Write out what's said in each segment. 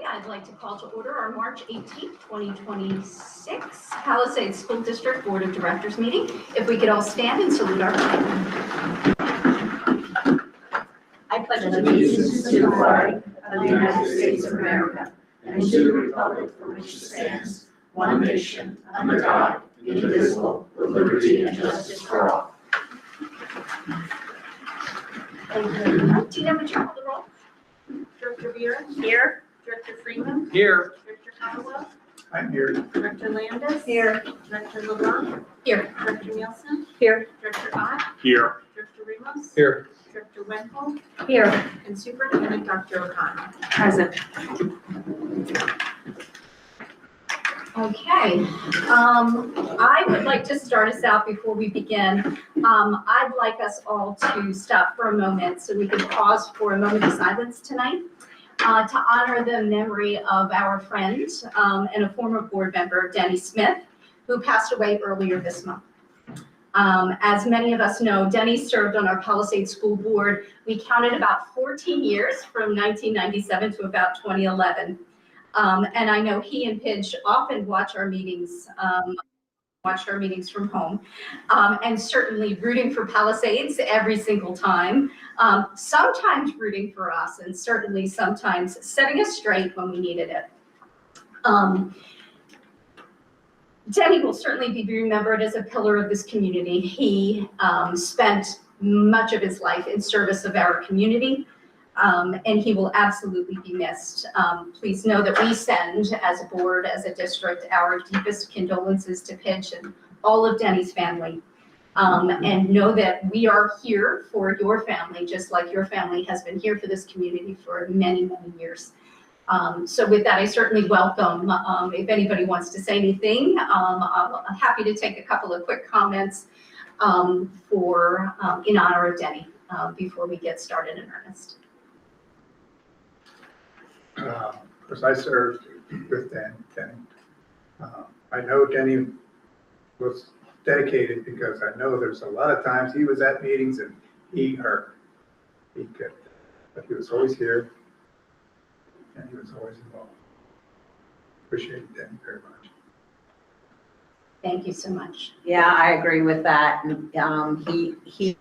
I'd like to call to order our March 18th, 2026 Palisades School District Board of Directors meeting. If we could all stand and salute our flag. I pledge allegiance to the flag of the United States of America and to the republic for which it stands, one nation, under God, indivisible, with liberty and justice for all. Tina, would you call the roll? Director Vera? Here. Director Freeman? Here. Director Caldwell? I'm here. Director Landis? Here. Director LeBlanc? Here. Director Nielsen? Here. Director Ott? Here. Director Ramos? Here. Director Wenzel? Here. And Superintendent Dr. O'Connell. Present. Okay, I would like to start us out before we begin. I'd like us all to stop for a moment so we can pause for a moment of silence tonight to honor the memory of our friend and a former board member, Denny Smith, who passed away earlier this month. As many of us know, Denny served on our Palisades School Board. We counted about 14 years from 1997 to about 2011. And I know he and Pidge often watch our meetings from home, and certainly rooting for Palisades every single time, sometimes rooting for us, and certainly sometimes setting us straight when we needed it. Denny will certainly be remembered as a pillar of this community. He spent much of his life in service of our community. And he will absolutely be missed. Please know that we send, as a board, as a district, our deepest condolences to Pidge and all of Denny's family. And know that we are here for your family, just like your family has been here for this community for many, many years. So with that, I certainly welcome, if anybody wants to say anything, I'm happy to take a couple of quick comments in honor of Denny before we get started in earnest. Of course, I served with Denny. I know Denny was dedicated because I know there's a lot of times he was at meetings and he could, but he was always here and he was always involved. Appreciate Denny very much. Thank you so much. Yeah, I agree with that. He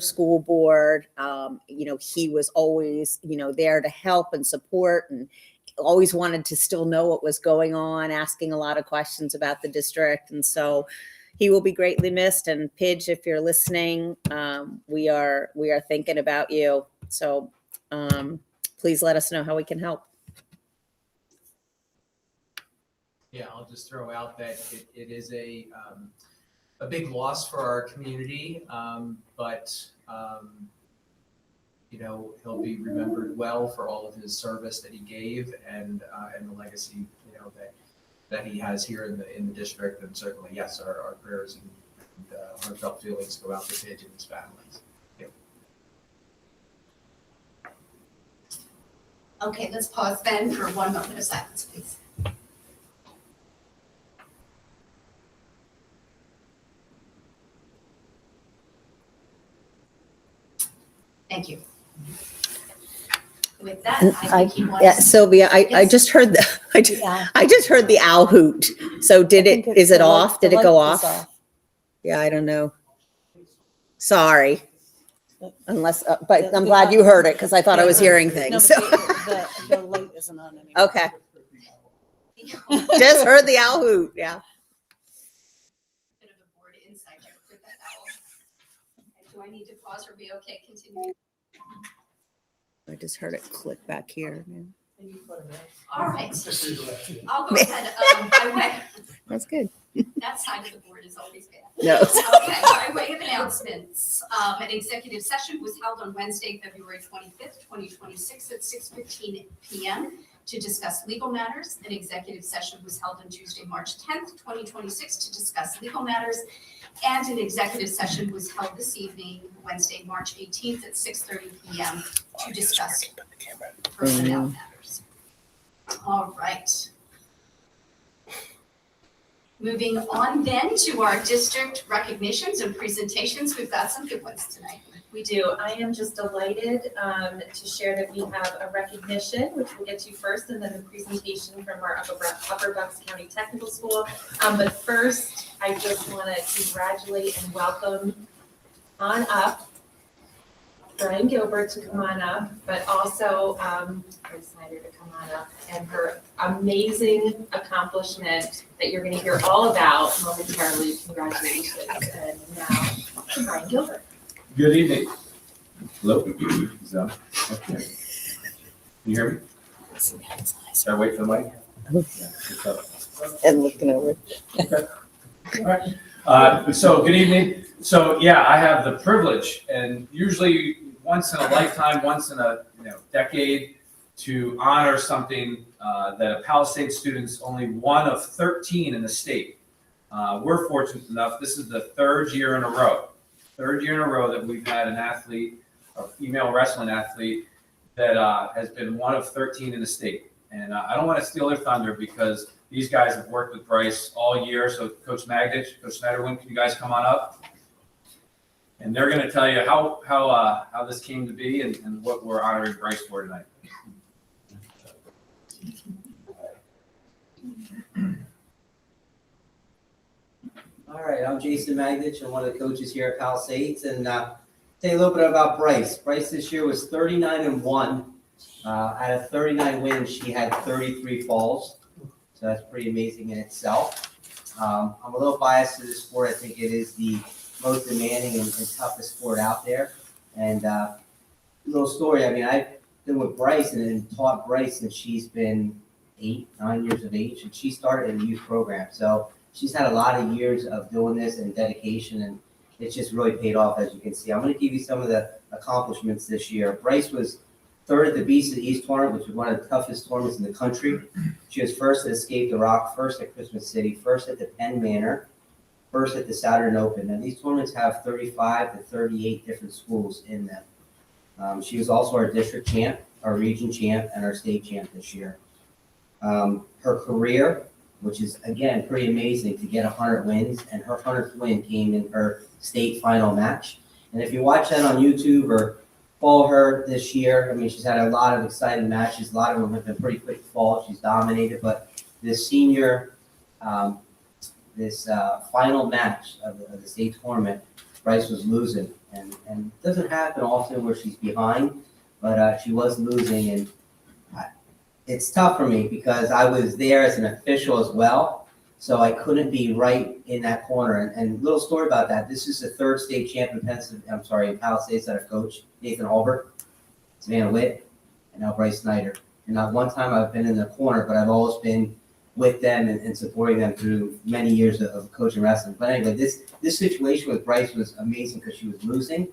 school board, he was always, there to help and support and always wanted to still know what was going on, asking a lot of questions about the district. And so he will be greatly missed. And Pidge, if you're listening, we are thinking about you. So please let us know how we can help. Yeah, I'll just throw out that it is a big loss for our community, but he'll be remembered well for all of his service that he gave and the legacy that he has here in the district. And certainly, yes, our prayers and heartfelt feelings go out to Pidge and his families. Yep. Okay, let's pause then for one moment of silence, please. Thank you. With that, I think he wants. Yeah, Sylvia, I Yes. just heard I just heard the owl hoot. So is it off? Did it go off? Yeah, I don't know. Sorry. Unless, but I'm glad you heard it because I thought I was hearing things. No, but the light isn't on anymore. Okay. Just heard the owl hoot. Yeah. Bit of a board insight joke with that owl. Okay, do I need to pause or be okay? Continue. I just heard it click back here. All right. I'll go ahead. That's good. That side of the board is always bad. No. Okay, by way of announcements, an executive session was held on Wednesday, February 25th, 2026 at 6:15 p.m. to discuss legal matters. An executive session was held on Tuesday, March 10th, 2026 to discuss legal matters. And an executive session was held this evening, Wednesday, March 18th at 6:30 p.m. to discuss personnel matters. All right. Moving on then to our district recognitions and presentations. We've got some good ones tonight. We do. I am just delighted to share that we have a recognition, which we'll get to first, and then the presentation from our Upper Bucks County Technical School. But first, I just want to congratulate and welcome on up Brian Gilbert to come on up, but also Grace Snyder to come on up, and her amazing accomplishment that you're going to hear all about momentarily. Congratulations. And now to Brian Gilbert. Good evening. Hello? Is that okay? Can you hear me? Should I wait for the mic? Yeah, it's up. And looking over. All right. So good evening. So yeah, I have the privilege, and usually once in a lifetime, once in a decade, to honor something that a Palisades student's only one of 13 in the state. We're fortunate enough. This is the third year in a row that we've had an athlete, a female wrestling athlete, that has been one of 13 in the state. And I don't want to steal their thunder because these guys have worked with Bryce all year. So Coach Magdich, Coach Snyderwin, can you guys come on up? And they're going to tell you how this came to be and what we're honoring Bryce for tonight. All right, I'm Jason Magdich. I'm one of the coaches here at Palisades, and tell you a little bit about Bryce. Bryce this year was 39-1. Out of 39 wins, she had 33 falls, so that's pretty amazing in itself. I'm a little biased to this sport. I think it is the most demanding and toughest sport out there. And little story, I mean, I've been with Bryce and taught Bryce since she's been 8, 9 years of age, and she started in the youth program. So she's had a lot of years of doing this and dedication, and it's just really paid off, as you can see. I'm going to give you some of the accomplishments this year. Bryce was third at the Beast of the East tournament, which is one of the toughest tournaments in the country. She was first at Escape the Rock, first at Christmas City, first at the Penn Manor, first at the Saturn Open. And these tournaments have 35 to 38 different schools in them. She was also our district champ, our region champ, and our state champ this year. Her career, which is, again, pretty amazing to get 100 wins, and her 100th win came in her state final match. And if you watch that on YouTube or follow her this year, I mean, she's had a lot of exciting matches. A lot of them have been pretty quick falls. She's dominated, but this senior, final match of the state tournament, Bryce was losing. And it doesn't happen often where she's behind, but she was losing, and it's tough for me because I was there as an official as well, so I couldn't be right in that corner. And little story about that, this is the third state champ in Palisades that I've coached, Nathan Albert, Savannah Witt, and now Bryce Snyder. And not one time I've been in the corner, but I've always been with them and supporting them through many years of coaching wrestling. But anyway, this situation with Bryce was amazing because she was losing,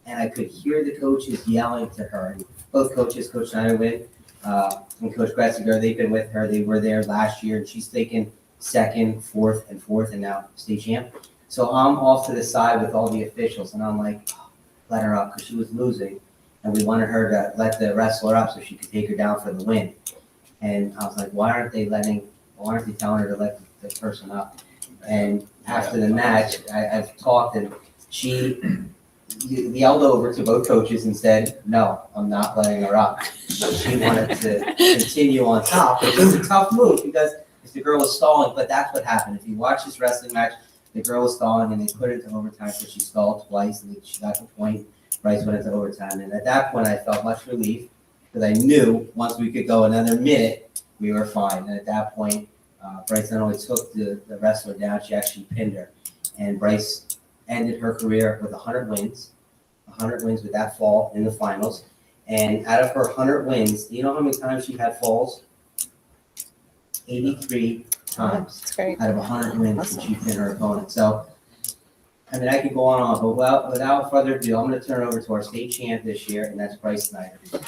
and I could hear the coaches yelling to her. And both coaches, Coach Snyder and Coach Gretziger, they've been with her. They were there last year, and she's taken second, fourth, and now state champ. So I'm off to the side with all the officials, and I'm like, oh, let her up because she was losing, and we wanted her to let the wrestler up so she could take her down for the win. And I was like, why aren't they telling her to let the person up? And after the match, I've talked, and she yelled over to both coaches and said, no, I'm not letting her up. She wanted to continue on top, which was a tough move because if the girl was stalling, but that's what happened. If you watch this wrestling match, the girl was stalling and they put it to overtime, so she stalled twice and she got the point. Bryce went into overtime, and at that point I felt much relief because I knew once we could go another minute, we were fine. And at that point, Bryce not only took the wrestler down, she actually pinned her. And Bryce ended her career with 100 wins with that fall in the finals. And out of her 100 wins, do you know how many times she had falls? 83 times. That's great. Out of 100 wins, and she pinned her opponent. So, I mean, I could go on and on, but without further ado, I'm going to turn it over to our state champ this year, and that's Bryce Snyder. I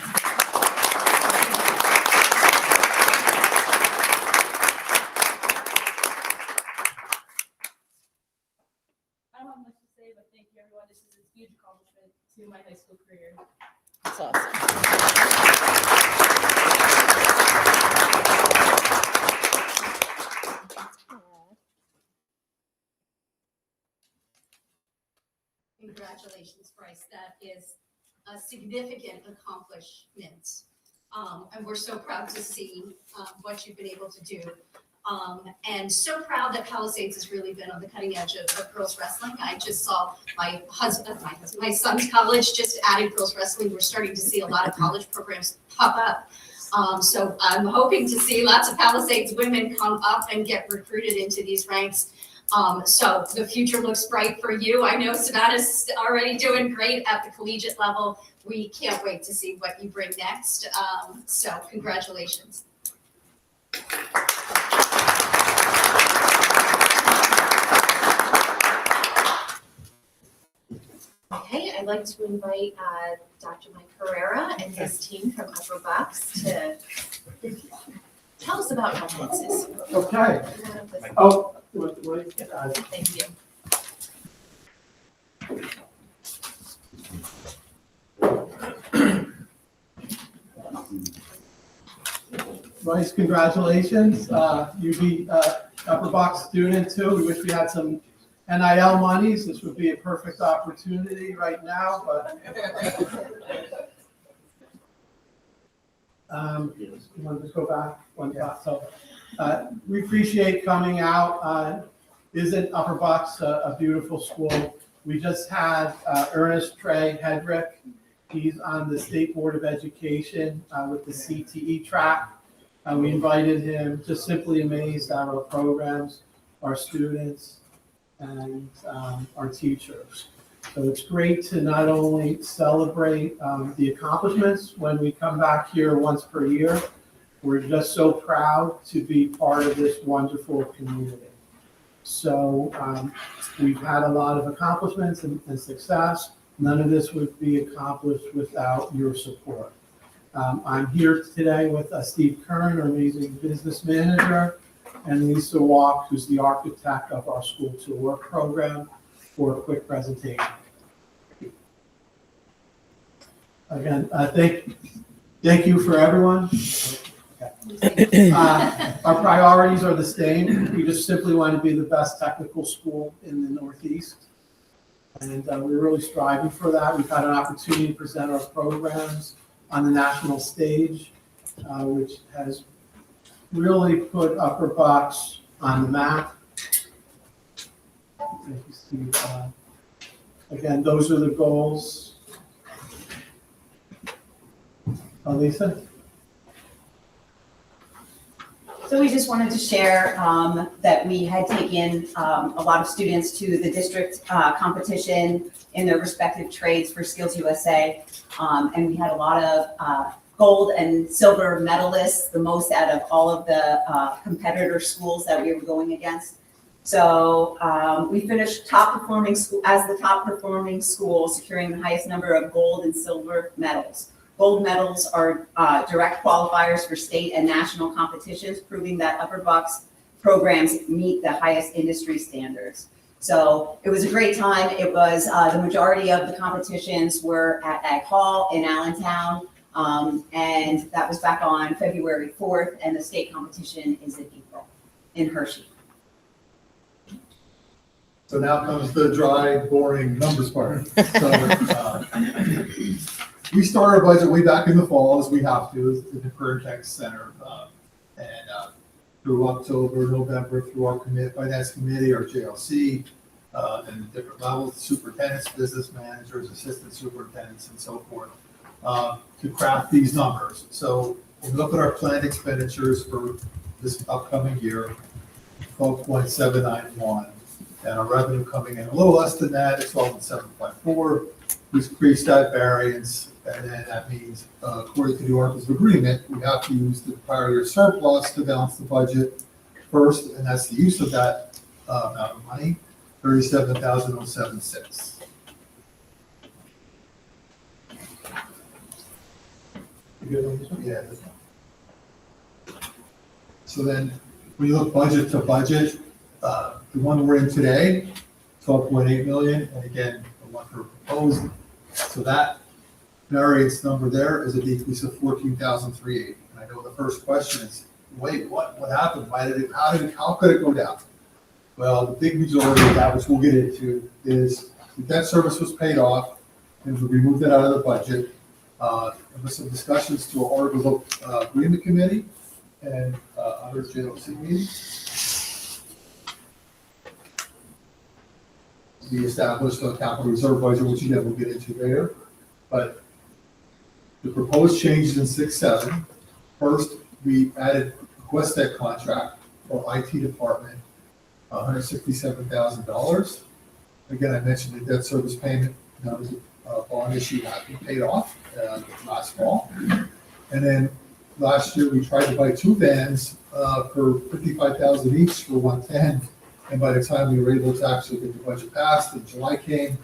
don't have much to say, but thank you, everyone. This is a huge accomplishment to my high school career. That's awesome. Congratulations, Bryce. That is a significant accomplishment. And we're so proud to see what you've been able to do. And so proud that Palisades has really been on the cutting edge of girls wrestling. I just saw my son's college just added girls wrestling. We're starting to see a lot of college programs pop up. So I'm hoping to see lots of Palisades women come up and get recruited into these ranks. So the future looks bright for you. I know Savannah's already doing great at the collegiate level. We can't wait to see what you bring next. So congratulations. Okay, I'd like to invite Dr. Mike Herrera and his team from Upper Bucks to tell us about Alphonsus. Okay. Oh, Thank you. Bryce, congratulations. You beat Upper Box student too. We wish we had some NIL monies. This would be a perfect opportunity right now, but you want to just go back one thought? So we appreciate coming out. Isn't Upper Box a beautiful school? We just had Ernest Trey Hedrick. He's on the State Board of Education with the CTE track. We invited him, just simply amazed at our programs, our students, and our teachers. So it's great to not only celebrate the accomplishments when we come back here once per year, we're just so proud to be part of this wonderful community. So we've had a lot of accomplishments and success. None of this would be accomplished without your support. I'm here today with Steve Kern, our amazing business manager, and Lisa Walk, who's the architect of our School to Work program, for a quick presentation. Again, thank you for everyone. Our priorities are the same. We just simply want to be the best technical school in the Northeast. And we're really striving for that. We've had an opportunity to present our programs on the national stage, which has really put Upper Box on the map. Thank you, Steve. Again, those are the goals. Lisa? So we just wanted to share that we had taken a lot of students to the district competition in their respective trades for Skills USA. And we had a lot of gold and silver medalists, the most out of all of the competitor schools that we were going against. So we finished top performing school as the top performing school, securing the highest number of gold and silver medals. Gold medals are direct qualifiers for state and national competitions, proving that Upper Bucks programs meet the highest industry standards. So it was a great time. It was the majority of the competitions were at Ag Hall in Allentown, and that was back on February 4th, and the state competition is in April in Hershey. So now comes the dry, boring numbers part. So we started our budget way back in the fall, as we have to, at the Career Tech Center. And through October, November, through our finance committee, our JLC, and different levels, superintendents, business managers, assistant superintendents, and so forth, to craft these numbers. So when we look at our planned expenditures for this upcoming year, 12.791, and our revenue coming in a little less than that, it's 12.754. We increase that variance, and then that means, according to the Articles of Agreement, we have to use the prior year surplus to balance the budget first, and that's the use of that amount of money, $37,076. You good on this one? Yeah. So then, when you look budget to budget, the one we're in today, 12.8 million, and again, the one for proposed. So that variance number there is a decrease of 14,380. And I know the first question is, wait, what happened? How could it go down? Well, the big majority of that, which we'll get into, is the debt service was paid off, and we removed it out of the budget. There was some discussions to our Articles of Agreement Committee and other JLC meetings. We established a capital reserve budget, which again we'll get into later. But the proposed changes in 6-7, first, we added a Questec contract for IT department, $167,000. Again, I mentioned the debt service payment, that was a bond issue that we paid off last fall. And then last year, we tried to buy 2 vans for $55,000 each for $110,000. And by the time we were able to actually get the budget passed, and July came,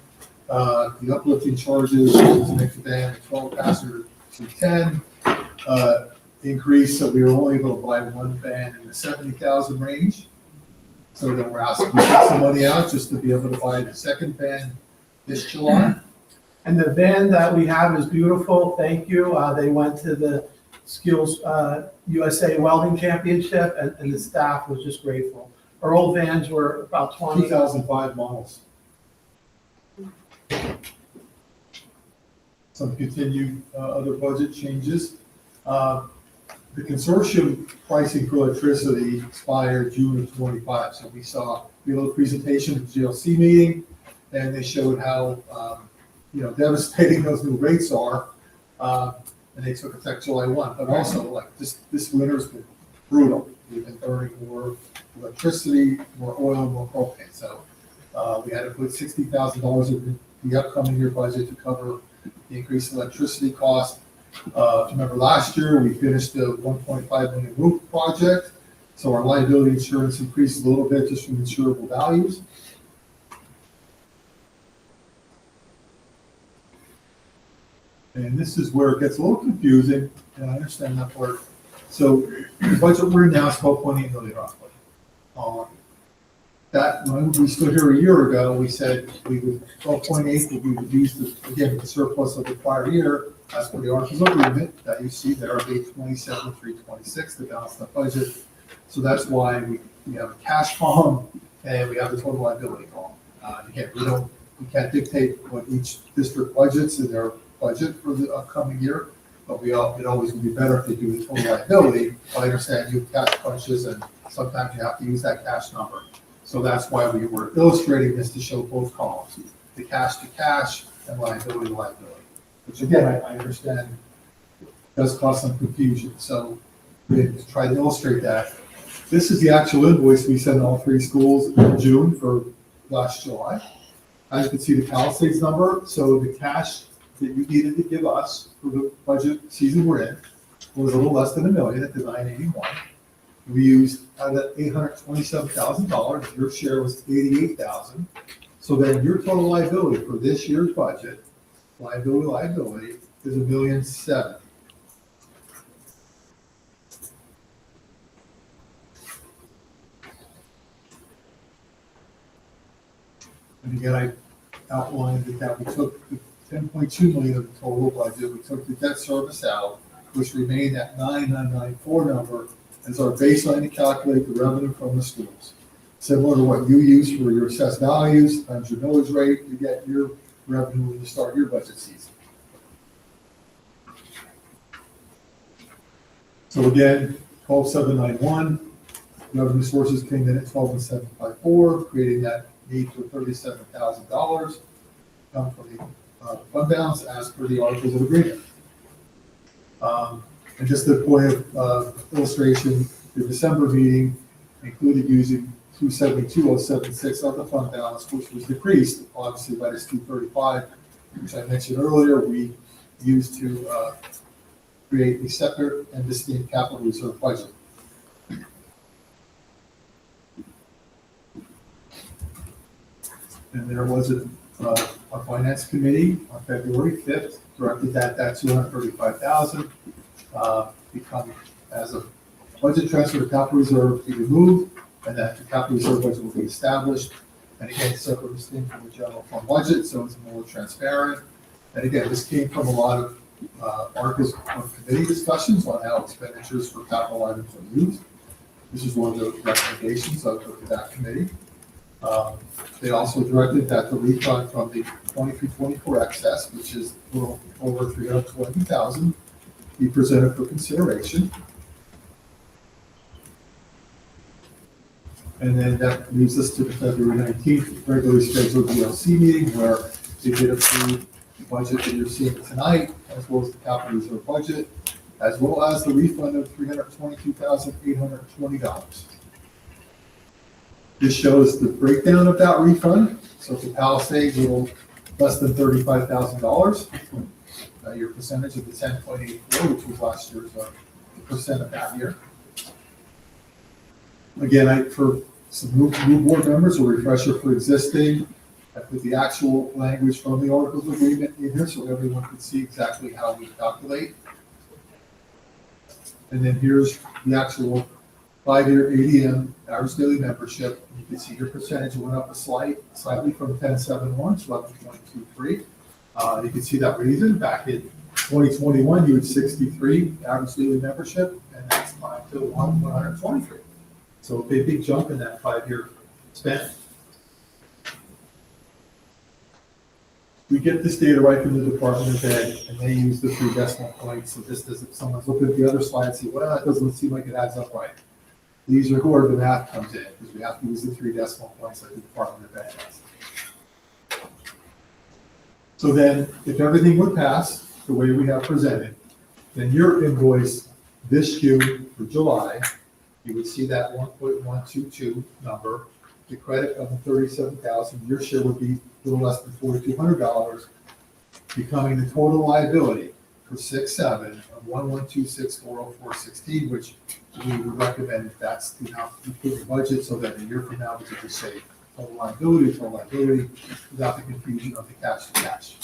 the uplifting charges to make the van 12 passenger to 10 increased, so we were only able to buy 1 van in the 70,000 range. So then we're asking to take some money out just to be able to buy the second van this July. And the van that we have is beautiful, thank you. They went to the Skills USA Welding Championship, and the staff was just grateful. Our old vans were about 20. 2005 models. Some continued other budget changes. The consortium pricing for electricity expired June of 25. So we saw a little presentation at the GLC meeting, and they showed how devastating those new rates are. And they took effect July 1. But also, like this winter's been brutal. We've been burning more electricity, more oil, more propane. So we had to put $60,000 in the upcoming year budget to cover the increased electricity cost. If you remember last year, we finished the 1.5 million roof project. So our liability insurance increased a little bit just from insurable values. And this is where it gets a little confusing, and I understand that part. So the budget we're in now is 12.8 million roughly. That when we stood here a year ago, we said we would 12.8, but we would use the surplus of the prior year as per the Articles of Agreement that you see there of 827, 326 to balance the budget. So that's why we have a cash column and we have the total liability column. Again, we can't dictate what each district budgets in their budget for the upcoming year, but it always would be better if they do the total liability. I understand you have cash punches and sometimes you have to use that cash number. So that's why we were illustrating this to show both columns, the cash to cash and liability to liability, which again, I understand does cause some confusion. So we try to illustrate that. This is the actual invoice we sent all 3 schools in June for last July. As you can see, the Palisades number, so the cash that you needed to give us for the budget season we're in was a little less than $1 million at the 981. We used out of $827,000. Your share was $88,000. So then your total liability for this year's budget, liability is $1.7 million. And again, I outlined that we took the 10.2 million of the total budget. We took the debt service out, which remained at 9994 number as our baseline to calculate the revenue from the schools. Similar to what you use for your assessed values times your millage rate to get your revenue when you start your budget season. So again, 12,791, revenue sources came in at 12,754, creating that need for $37,000 come from the fund balance as per the Articles of Agreement. And just the point of illustration, the December meeting included using 272,076 of the fund balance, which was decreased obviously by this 235, which I mentioned earlier, we used to create a separate and distinct capital reserve budget. And there was a finance committee on February 5th directed that 235,000 become as a budget transfer to capital reserve be removed, and that the capital reserve budget will be established. And again, separate distinct from the general fund budget, so it's more transparent. And again, this came from a lot of articles of committee discussions on how expenditures for capital items are used. This is one of the recommendations of that committee. They also directed that the refund from the 23-24 excess, which is a little over 320,000, be presented for consideration. And then that leads us to the February 19th regularly scheduled DLC meeting where they did approve the budget that you're seeing tonight, as well as the capital reserve budget, as well as the refund of $322,820. This shows the breakdown of that refund. So for Palisades, a little less than $35,000. Your percentage of the 10.84, which was last year's percent of that year. Again, for some new board members, a refresher for existing, I put the actual language from the Articles of Agreement in here so everyone can see exactly how we calculate. And then here's the actual 5-year ADM, average daily membership. You can see your percentage went up slightly from 10.71 to 11.23. You can see that reason back in 2021, you had 63 average daily membership, and that's climbed to 123. So a big jump in that 5-year span. We get this data right from the Department of Ed, and they use the 3 decimal points. So just as if someone's looking at the other slide and see, well, that doesn't seem like it adds up right. These are where the math comes in, because we have to use the 3 decimal points like the Department of Ed does. So then, if everything would pass the way we have presented, then your invoice this June for July, you would see that 1.122 number, the credit of the 37,000, your share would be a little less than $4,200, becoming the total liability for 6/7 of 1,126,404.16, which we would recommend if that's the amount you put in the budget, so that a year from now we could just say total liability, without the confusion of the cash to cash.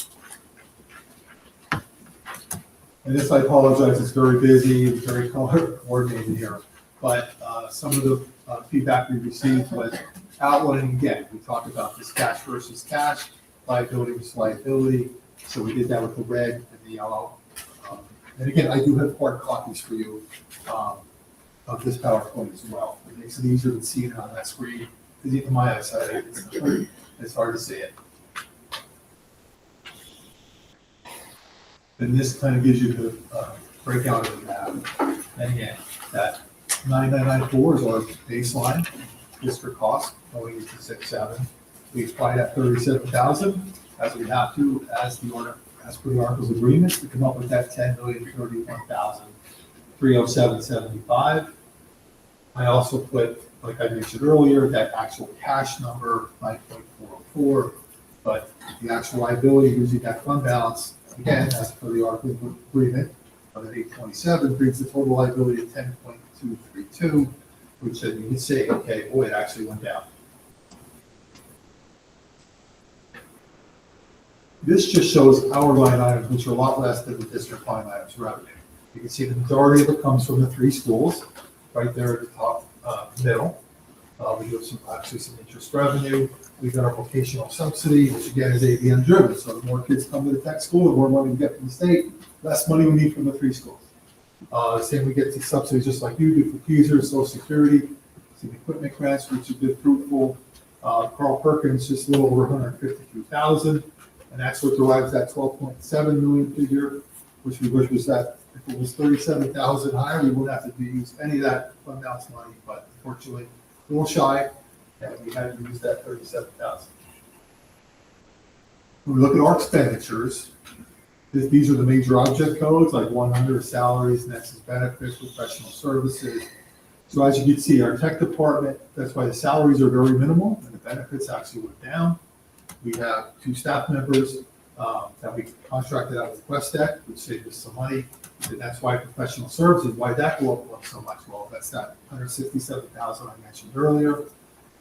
And this, I apologize, it's very busy, it's very color coordinated here, but some of the feedback we received was outlining again. We talked about this cash versus cash, liability versus liability. So we did that with the red and the yellow. And again, I do have hard copies for you of this PowerPoint as well. It makes it easier than seeing it on that screen. Because even my eyesight, it's hard to see it. And this kind of gives you the breakout of the map. And again, that 9994 is our baseline district cost going into 6/7. We apply that 37,000 as we have to, as per the Articles Agreement, to come up with that 10,031,307.75. I also put, like I mentioned earlier, that actual cash number, 9.404, but the actual liability using that fund balance, again, as per the Articles of Agreement, of that 827 brings the total liability to 10.232, which then you can say, okay, boy, it actually went down. This just shows our line items, which are a lot less than the district line items revenue. You can see the majority of it comes from the 3 schools, right there at the top middle. We have some interest revenue. We've got our vocational subsidy, which again is ADM driven. So the more kids come to the tech school, the more money we get from the state, less money we need from the 3 schools. Same, we get to subsidies just like you do for PEASER, Social Security, some equipment grants, which have been fruitful. Carl Perkins, just a little over 152,000. And that's what derives that 12.7 million figure, which we wish was that if it was 37,000 higher, we wouldn't have to use any of that fund balance money, but unfortunately, a little shy, and we had to use that 37,000. When we look at our expenditures, these are the major object codes, like 100 salaries, Nexus benefits, professional services. So as you can see, our tech department, that's why the salaries are very minimal, and the benefits actually went down. We have 2 staff members that we contracted out with QuestTech, which saved us some money. And that's why professional services, why that go up so much? Well, that's that 167,000 I mentioned earlier.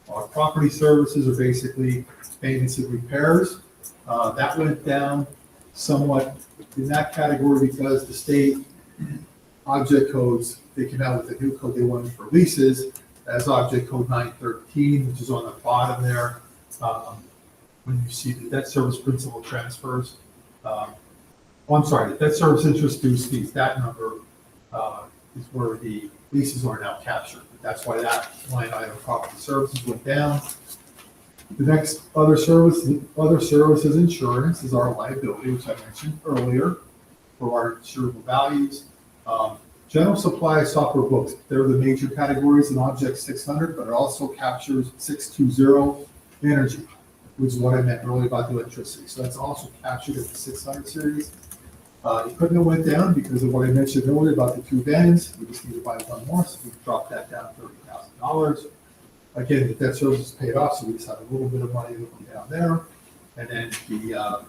Our property services are basically maintenance and repairs. That went down somewhat in that category because the state object codes, they came out with a new code they wanted for leases as object code 913, which is on the bottom there. When you see the debt service principal transfers, the debt service interest due fees, that number is where the leases are now captured. That's why that line item property services went down. The next other services insurance is our liability, which I mentioned earlier, for our insurable values. General supply software books, they're the major categories in Object 600, but it also captures 620 energy, which is what I meant earlier about the electricity. So that's also captured in the 600 series. Equipment went down because of what I mentioned earlier about the 2 vans. We just need to buy one more, so we dropped that down to $30,000. Again, the debt service is paid off, so we just have a little bit of money looking down there. And then the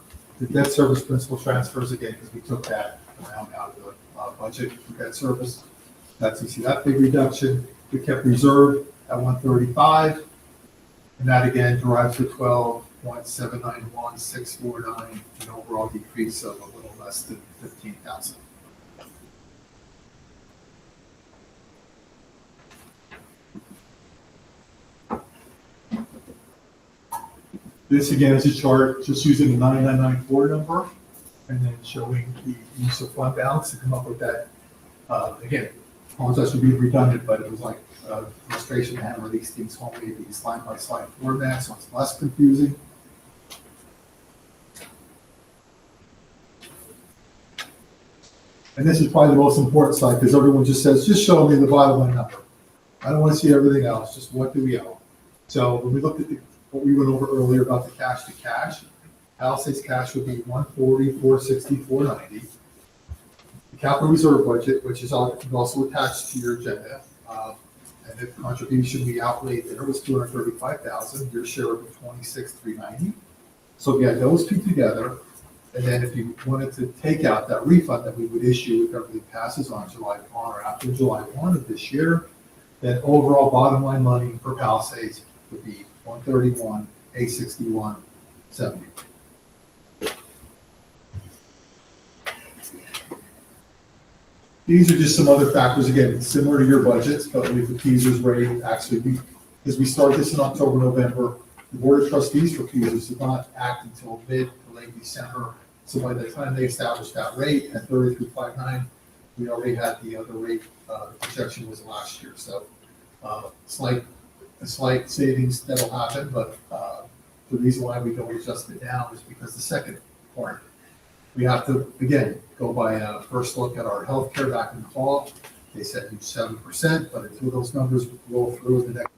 debt service principal transfers again, because we took that amount out of the budget for debt service. That's, you see that big reduction. We kept reserve at 135, and that again derives to 12.791649, an overall decrease of a little less than 15,000. This again is a chart just using the 9994 number and then showing the use of fund balance to come up with that. Again, apologize for being redundant, but it was like illustration to handle these things home, maybe slide by slide format, so it's less confusing. And this is probably the most important slide because everyone just says, just show me the bottom line number. I don't want to see everything else, just what do we owe? So when we looked at what we went over earlier about the cash to cash, Palisades cash would be 140, 460, 490. The capital reserve budget, which is also attached to your agenda, and the contribution we outlaid there was 235,000. Your share would be 26,390. So we had those two together, and then if you wanted to take out that refund that we would issue if everything passes on July 1 or after July 1 of this year, then overall bottom line money for Palisades would be 131, 861, 70. These are just some other factors, again, similar to your budgets, but with the Peasers rate, actually, as we start this in October, November, the Board of Trustees for Peasers did not act until mid to late December. So by the time they established that rate at 33.59, we already had the other rate, the projection was last year. So a slight savings that'll happen, but the reason why we don't adjust it down is because the second part, we have to, again, go by a first look at our healthcare back in the fall. They said use 7%, but until those numbers roll through the next,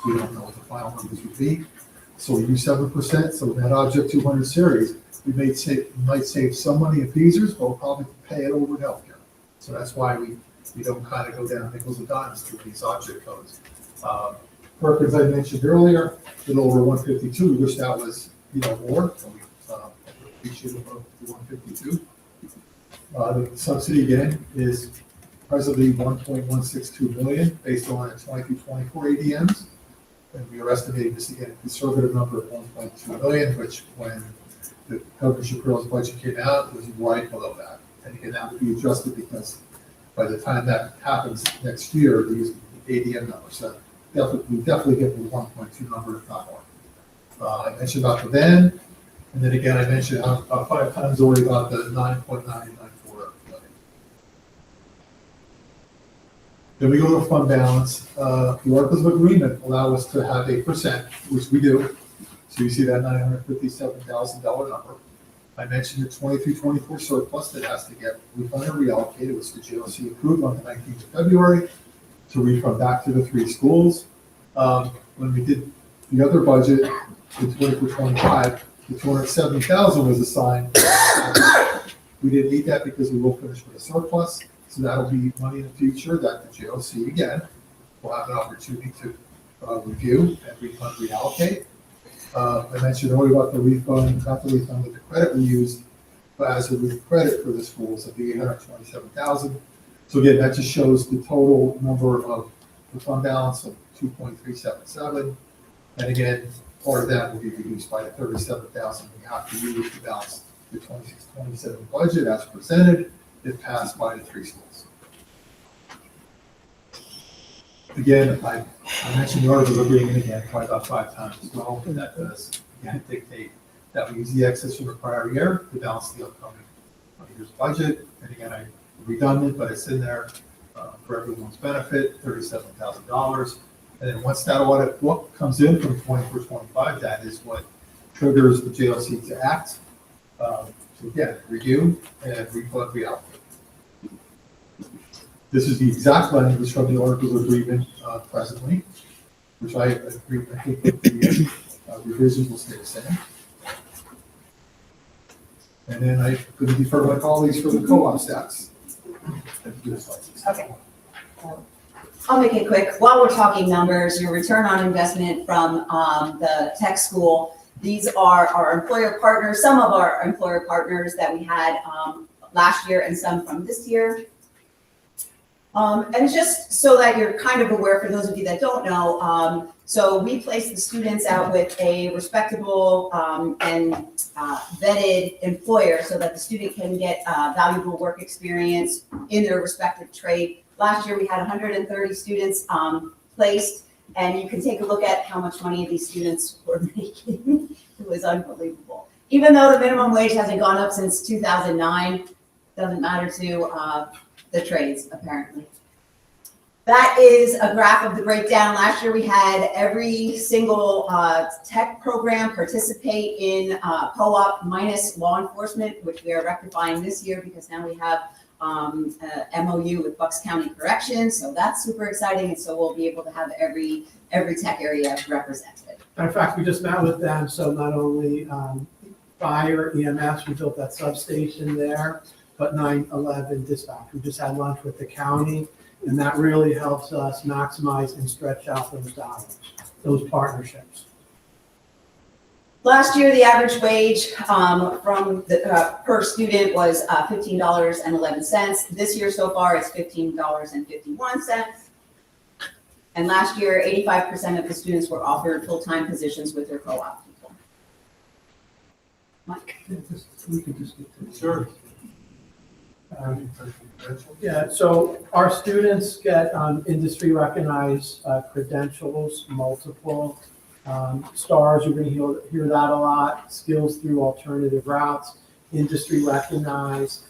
we don't know what the final numbers would be. So we use 7%, so in that Object 200 series, we might save some money in Peasers, but we'll probably pay it over in healthcare. So that's why we don't kind of go down nickels and dimes through these object codes. Perkins, I mentioned earlier, a little over 152, we wish that was, more, so we appreciate about the 152. The subsidy again is presently 1.162 million based on a 23-24 ADMs. And we are estimating this again, a conservative number of 1.2 million, which when the Governor Shapiro's budget came out, was right below that. And again, that would be adjusted because by the time that happens next year, these ADM numbers. So we definitely get the 1.2 number, if not more. I mentioned about the van, and then again, I mentioned about 5 times already about the 9.994 million. Then we go to fund balance. The articles of agreement allow us to have a percent, which we do. So you see that $957,000 number. I mentioned the 23-24 surplus that has to get refunded and reallocated, which the GOC approved on the 19th of February to refund back to the 3 schools. When we did the other budget, the 24-25, the 270,000 was assigned. We didn't need that because we will finish with a surplus. So that'll be money in the future that the GOC, again, will have an opportunity to review and refund, reallocate. I mentioned earlier about the refund, not the refund, but the credit we used as a credit for the schools of the 827,000. So again, that just shows the total number of the fund balance of 2.377. And again, part of that will be reduced by the 37,000 we have to use to balance the 26-27 budget as presented, if passed by the 3 schools. Again, I mentioned the articles of agreement again probably about 5 times as well, and that does again dictate that we use the excess from the prior year to balance the upcoming year's budget. And again, I'm redundant, but it's in there for everyone's benefit, $37,000. And then once that audit book comes in from 24-25, that is what triggers the JLC to act. So again, review and refund reality. This is the exact language from the Articles of Agreement presently, which I agree, I think that the revisions will stay the same. And then I'm going to defer to my colleagues for the co-op stats. Okay. I'll make it quick. While we're talking numbers, your return on investment from the tech school, these are our employer partners, some of our employer partners that we had last year and some from this year. And just so that you're kind of aware, for those of you that don't know, so we place the students out with a respectable and vetted employer so that the student can get valuable work experience in their respective trade. Last year, we had 130 students placed, and you can take a look at how much money these students were making. It was unbelievable. Even though the minimum wage hasn't gone up since 2009, doesn't matter to the trades, apparently. That is a graph of the breakdown. Last year, we had every single tech program participate in co-op minus law enforcement, which we are rectifying this year because now we have a MOU with Bucks County Corrections, so that's super exciting, and so we'll be able to have every tech area represented. Matter of fact, we just met with them, so not only fire, EMS, we built that substation there, but 911 dispatch. We just had lunch with the county, and that really helps us maximize and stretch out those dollars, those partnerships. Last year, the average wage from the per student was $15.11. This year so far, it's $15.51. And last year, 85% of the students were offered full-time positions with their co-op people. Mike? We could just get to it. Sure. Yeah, so our students get industry recognized credentials, multiple stars. You're going to hear that a lot. Skills through alternative routes, industry recognized.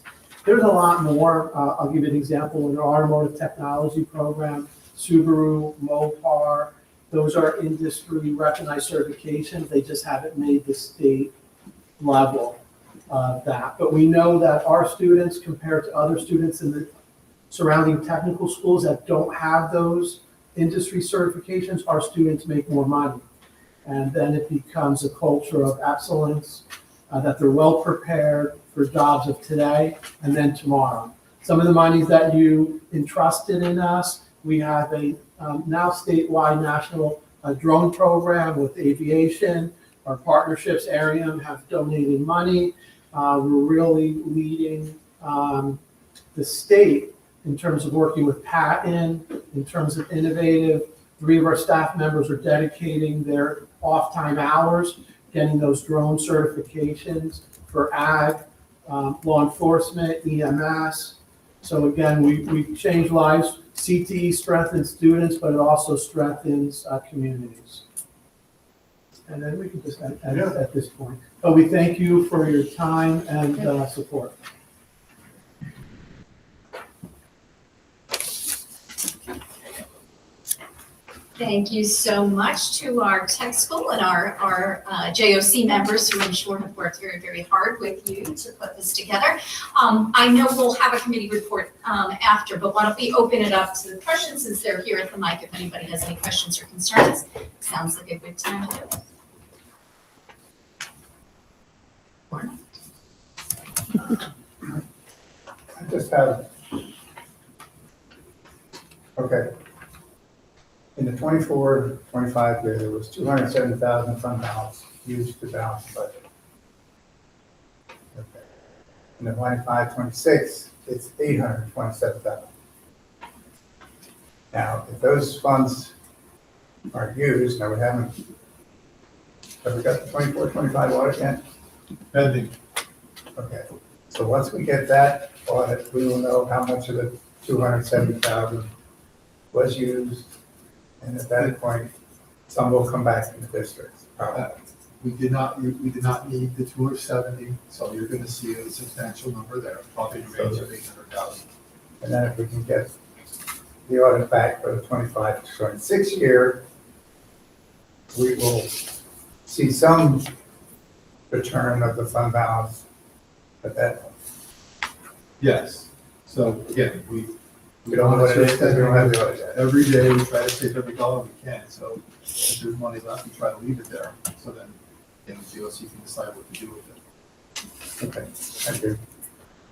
There's a lot more. I'll give you an example. In the automotive technology program, Subaru, Mopar, those are industry recognized certifications. They just haven't made the state level of that. But we know that our students, compared to other students in the surrounding technical schools that don't have those industry certifications, our students make more money. And then it becomes a culture of excellence, that they're well prepared for jobs of today and then tomorrow. Some of the monies that you entrusted in us, we have a now statewide national drone program with aviation. Our partnerships, Arium, have donated money. We're really leading the state in terms of working with Patton, in terms of innovative. 3 of our staff members are dedicating their off-time hours, getting those drone certifications for ag, law enforcement, EMS. So again, we change lives. CTE strengthens students, but it also strengthens communities. And then we can just end at this point. But we thank you for your time and support. Thank you so much to our tech school and our JOC members who I'm sure have worked very, very hard with you to put this together. I know we'll have a committee report after, but why don't we open it up to the questions since they're here at the mic if anybody has any questions or concerns. Sounds like a good time to do it. I just have, okay. In the 24-25 year, there was 270,000 fund balance used to balance the budget. Okay. In the 25-26, it's 827,000. Now, if those funds are used, now we haven't, have we got the 24-25 audit yet? Pending. Okay, so once we get that audit, we will know how much of the 270,000 was used. And at that point, some will come back in the district. We did not need the 270, so you're going to see a substantial number there, probably in the range of 800,000. And then if we can get the audit back for the 25 to 26 year, we will see some return of the fund balance at that point. Yes. So again, we don't know what it is because we don't have the audit yet. every day, we try to save every dollar we can. So if there's money left, we try to leave it there. So then, the GOC can decide what to do with it. Okay, thank you.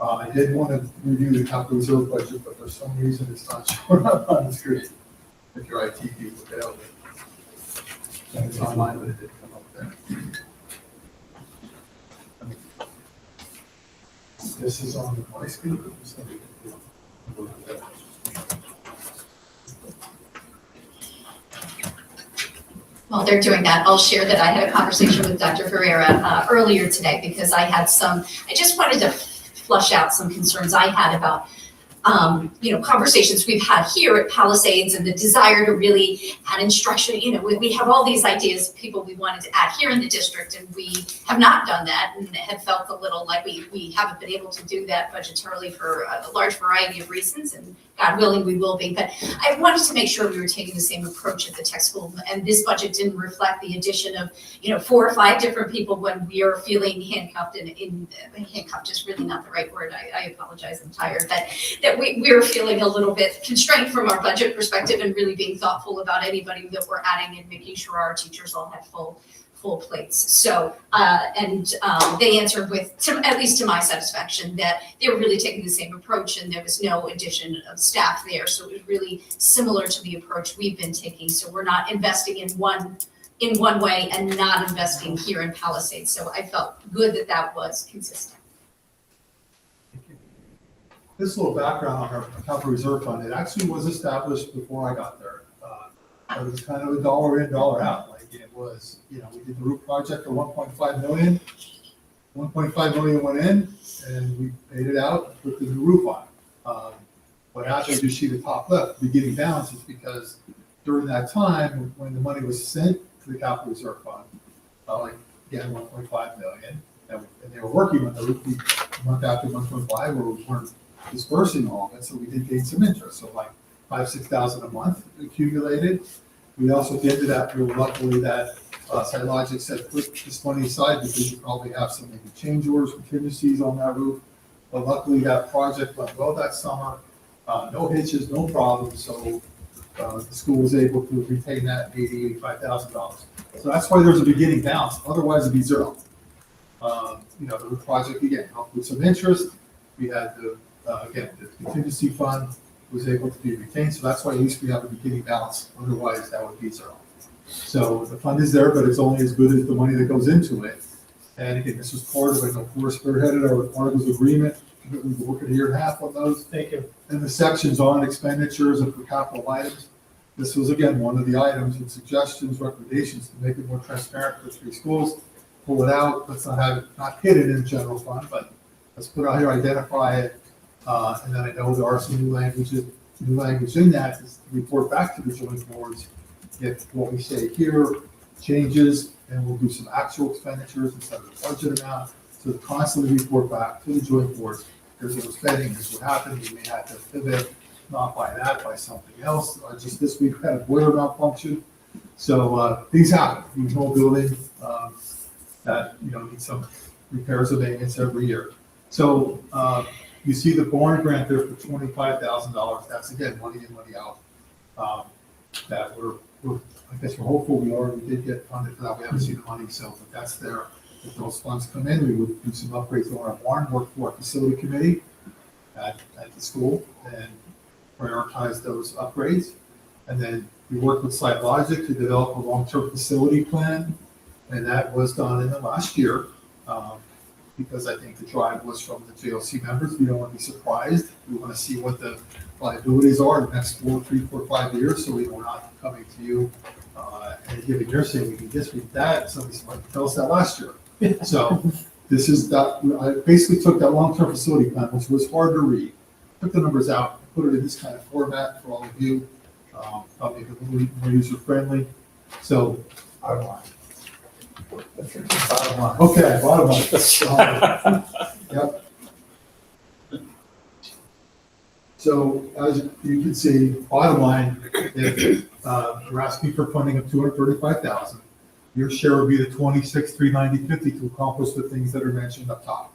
I did want to review the capital reserve budget, but for some reason it's not showing up on the screen. If your IT people could help me. It's online, but it didn't come up there. This is on my screen. Or is that- While they're doing that, I'll share that I had a conversation with Dr. Ferreira earlier today because I just wanted to flush out some concerns I had about, conversations we've had here at Palisades and the desire to really add instruction. We have all these ideas of people we wanted to add here in the district, and we have not done that and have felt a little like we haven't been able to do that budgetarily for a large variety of reasons, and God willing, we will be. But I wanted to make sure we were taking the same approach at the tech school, and this budget didn't reflect the addition of, 4 or 5 different people when we are feeling handcuffed handcuffed is really not the right word. I apologize, I'm tired, but that we're feeling a little bit constrained from our budget perspective and really being thoughtful about anybody that we're adding and making sure our teachers all have full plates. So, they answered at least to my satisfaction, that they were really taking the same approach and there was no addition of staff there. So it was really similar to the approach we've been taking. So we're not investing in one way and not investing here in Palisades. So I felt good that was consistent. This little background on our capital reserve fund, it actually was established before I got there. It was kind of a dollar in, dollar out. Like it was, we did the roof project for 1.5 million. 1.5 million went in and we paid it out, put the new roof on. What happened, you see the top left, beginning balance, is because during that time, when the money was sent to the capital reserve fund, again, 1.5 million, and they were working on the roof month after 1.5, where we weren't dispersing all of it, so we did gain some interest. So like 5,000-6,000 a month accumulated. We also did that. We were luckily that SiteLogic said put this money aside because you probably have some maybe change orders, contingencies on that roof. But luckily that project went well that summer. No hitches, no problems. So the school was able to retain that $80,000-$85,000. So that's why there's a beginning balance. Otherwise it'd be zero. The roof project again helped with some interest. We had the contingency fund was able to be retained, so that's why at least we have a beginning balance. Otherwise, that would be zero. So the fund is there, but it's only as good as the money that goes into it. And again, this was part of it. We're spearheaded our part of this agreement. We've been working a year and a half on those. Thank you. And the sections on expenditures and for capital items. This was again one of the items and suggestions, recommendations to make it more transparent for 3 schools. Pull it out. Let's not have it not hidden in the general fund, but let's put it out here, identify it. And then I know there are some new language in that is to report back to the joint boards if what we say here changes, and we'll do some actual expenditures instead of the budget amount. So constantly report back to the joint boards. Here's what we're spending, here's what happened. We may have to pivot, not by that, by something else. Just this week we had a boiler malfunction. So things happen. These whole building that need some repairs and maintenance every year. So you see the Bourne grant there for $25,000. That's again money in, money out. That we're hopeful we did get funded for that. We haven't seen the money, so but that's there. If those funds come in, we would do some upgrades on our barn, work for our facility committee at the school and prioritize those upgrades. And then we work with SiteLogic to develop a long-term facility plan, and that was done in the last year. Because I think the drive was from the JOC members. We don't want to be surprised. We want to see what the liabilities are in the next 3, 4, 5 years, so we're not coming to you and giving your saying we can this, we can that. Somebody tell us that last year. So this is that. I basically took that long-term facility plan, which was hard to read, took the numbers out, put it in this kind of format for all of you, probably make it a little more user-friendly. So Bottom line. Bottom line. okay, bottom line. Yep. So as you can see, bottom line, if you're asking for funding of $235,000, your share would be the $26,390.50 to accomplish the things that are mentioned up top.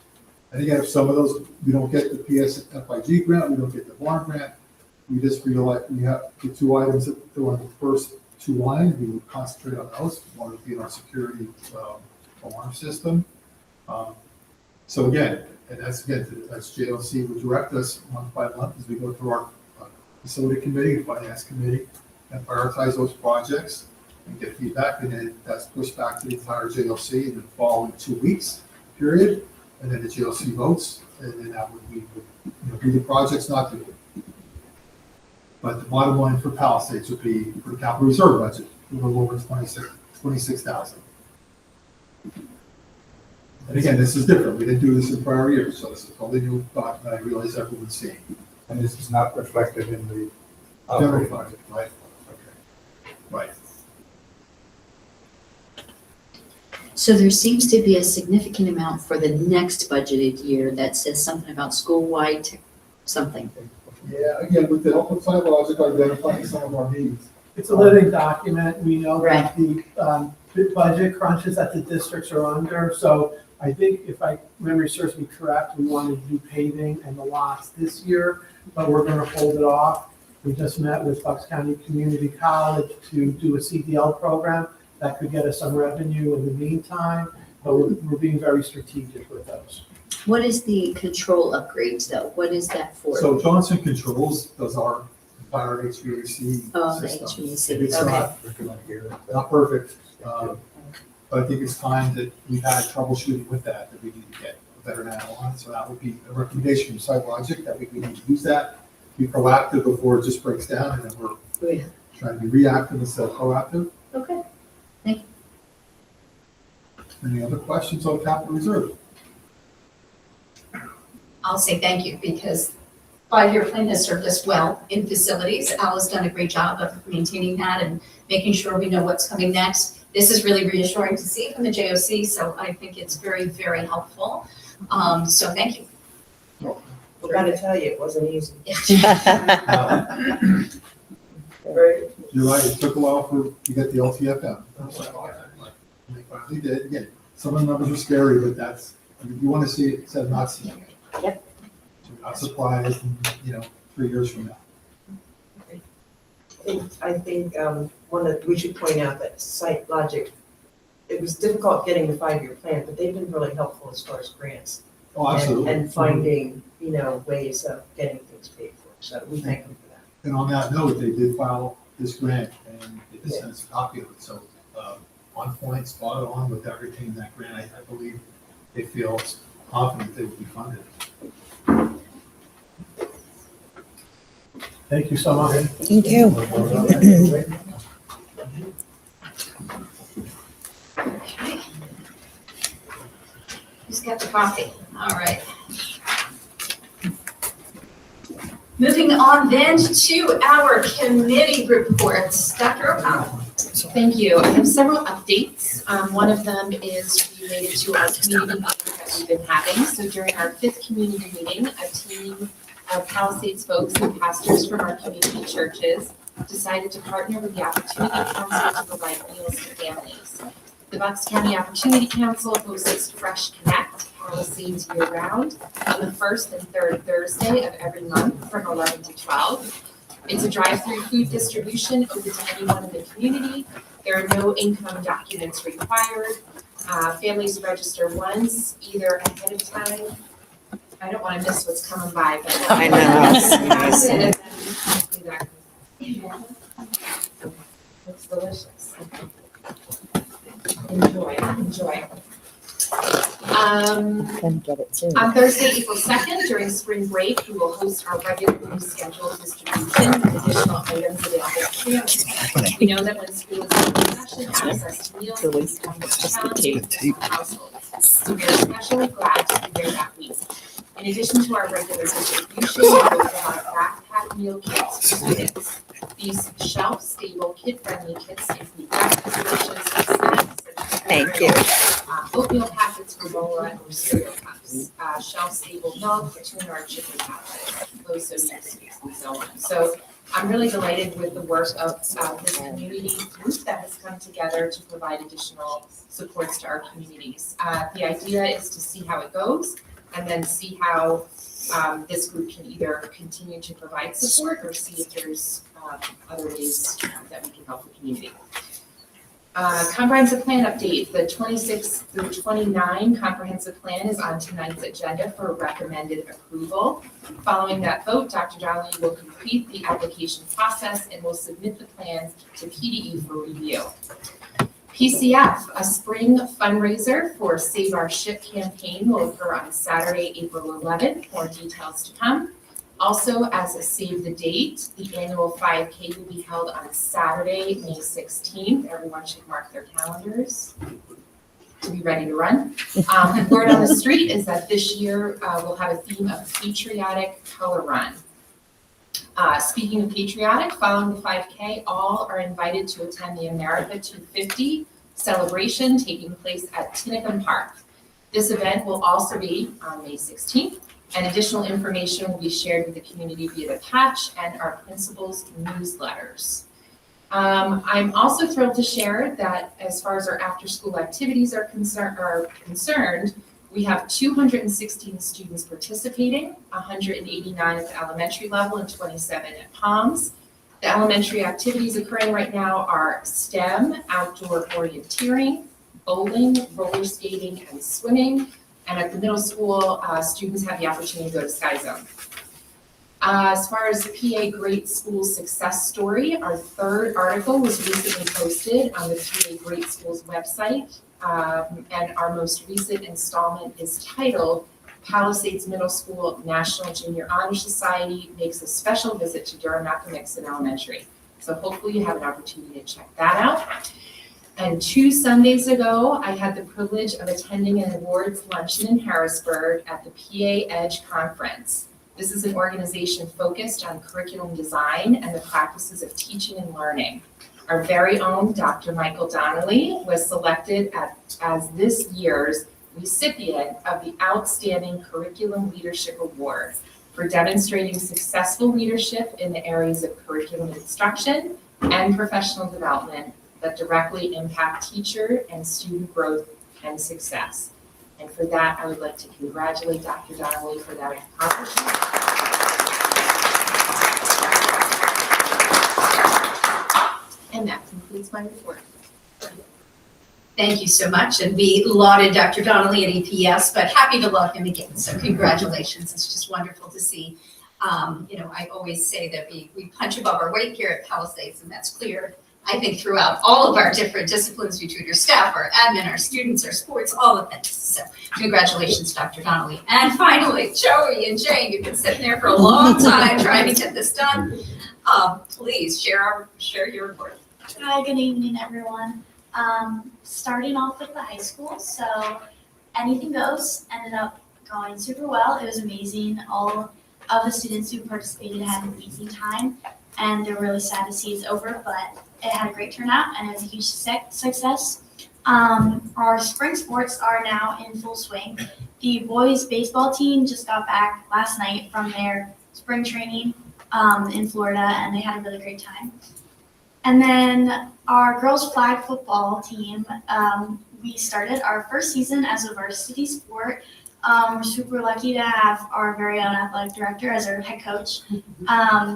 And again, if some of those, we don't get the PSFIG grant, we don't get the barn grant, we just realize we have the two items that are on the first two lines, we would concentrate on those. One would be in our security alarm system. So again, and that's JLC would direct us month by month as we go through our facility committee, finance committee, and prioritize those projects and get feedback, and then that's pushed back to the entire JLC in the following 2 weeks period, and then the JLC votes, and then that would be, do the projects, not do it. But the bottom line for Palisades would be for the capital reserve budget, a little over 26,000. And again, this is different. We didn't do this in prior years, so this is totally new thought, and I realize everyone's seeing. And this is not reflected in the General operating budget, right? Okay. Right. So there seems to be a significant amount for the next budgeted year that says something about school-wide something. Yeah, again, with the help of SiteLogic, identifying some of our needs. It's a living document. We know Right. that the budget crunches that the districts are under. So I think if memory serves me correct, we wanted to do paving and the lots this year, but we're going to hold it off. We just met with Bucks County Community College to do a CDL program that could get us some revenue in the meantime, but we're being very strategic with those. What is the control upgrades though? What is that for? So Johnson Controls does our entire HVAC Oh, the system. HVAC, It's okay. not perfect, but I think it's time that we've had troubleshooting with that we need to get a better handle on. So that would be a recommendation from SiteLogic that we need to use that, be proactive before it just breaks down, and then we're Yeah. trying to be reactive instead of proactive. Okay. Any other questions on capital reserve? I'll say thank you because 5-year plan has served us well in facilities. Al has done a great job of maintaining that and making sure we know what's coming next. This is really reassuring to see from the JOC, so I think it's very, very helpful. So thank you. I've got to tell you, it wasn't easy. You're right, it took a while to get the LTFM. They finally did. Again, some of the numbers are scary, but you want to see it instead of not seeing it. Yep. So you're not surprised, 3 years from now. I think we should point out that SiteLogic, it was difficult getting the 5-year plan, but they've been really helpful as far as grants. Oh, absolutely. And finding, ways of getting things paid for. So we thank them for that. And on that note, they did file this grant and they did send us a copy of it. So on point, spot on with everything in that grant. I believe they feel confident they will be funded. Thank you so much. Thank you. Okay. Who's got the coffee? All right. Moving on then to our committee reports. Dr. O'Connell. Thank you. I have several updates. One of them is related to our community meetings that we've been having. So during our 5th community meeting, a team of Palisades folks and pastors from our community churches decided to partner with the Opportunity Council to provide meals to families. The Bucks County Opportunity Council hosts Fresh Connect Palisades year-round on the 1st and 3rd Thursday of every month from 11 to 12. It's a drive-through food distribution open to anyone in the community. There are no income documents required. Families register once, either ahead of time. I don't want to miss what's coming by, but. I know. Looks delicious. Enjoy. Can get it soon. On Thursday, April 2nd, during spring break, we will host our regularly scheduled distribution of additional items available to families. We know that when school is in session, access to meals is becoming a challenge for households. So we are especially glad to be here that week. In addition to our regular distribution, we will provide backpack meal kits for students. These shelf-stable, kid-friendly kits include breakfast dishes, snacks, Thank you. oatmeal packets, granola, or cereal cups, shelf-stable milk, tuna or chicken cups, low sodium sweets, and so on. So I'm really delighted with the work of this community group that has come together to provide additional supports to our communities. The idea is to see how it goes and then see how this group can either continue to provide support or see if there's other ways that we can help the community. Comprehensive plan update, the 26 through 29 comprehensive plan is on tonight's agenda for recommended approval. Following that vote, Dr. Donnelly will complete the application process and will submit the plan to PDE for review. PCF, a spring fundraiser for Save Our Ship campaign will occur on Saturday, April 11th. More details to come. Also, as a save the date, the annual 5K will be held on Saturday, May 16th. Everyone should mark their calendars to be ready to run. Word on the street is that this year we'll have a theme of patriotic color run. Speaking of patriotic, following the 5K, all are invited to attend the America 250 celebration taking place at Tinicum Park. This event will also be on May 16th. And additional information will be shared with the community via the patch and our principals' newsletters. I'm also thrilled to share that as far as our after-school activities are concerned, we have 216 students participating, 189 at the elementary level and 27 at Palms. The elementary activities occurring right now are STEM, outdoor orienteering, bowling, roller skating, and swimming. And at the middle school, students have the opportunity to go to Sky Zone. As far as PA Great School Success Story, our third article was recently posted on the PA Great Schools website. And our most recent installment is titled Palisades Middle School National Junior Honor Society makes a special visit to Durham-Appomattox Elementary. So hopefully you have an opportunity to check that out. And 2 Sundays ago, I had the privilege of attending an awards luncheon in Harrisburg at the PA Edge Conference. This is an organization focused on curriculum design and the practices of teaching and learning. Our very own Dr. Michael Donnelly was selected as this year's recipient of the Outstanding Curriculum Leadership Award for demonstrating successful leadership in the areas of curriculum instruction and professional development that directly impact teacher and student growth and success. And for that, I would like to congratulate Dr. Donnelly for that accomplishment. And that concludes my report. Thank you so much, and we lauded Dr. Donnelly at EPS, but happy to love him again, so congratulations. It's just wonderful to see. I always say that we punch above our weight here at Palisades, and that's clear, I think, throughout all of our different disciplines between our staff, our admin, our students, our sports, all of that. So congratulations, Dr. Donnelly. And finally, Joey and Jane, you've been sitting there for a long time trying to get this done. Please share your report. Hi, good evening, everyone. Starting off with the high school, so Anything Goes ended up going super well. It was amazing. All of the students who participated had an amazing time, and they're really sad to see it's over, but it had a great turnout, and it was a huge success. Our spring sports are now in full swing. The boys baseball team just got back last night from their spring training in Florida, and they had a really great time. And then our girls flag football team, we started our first season as a varsity sport. We're super lucky to have our very own athletic director as our head coach,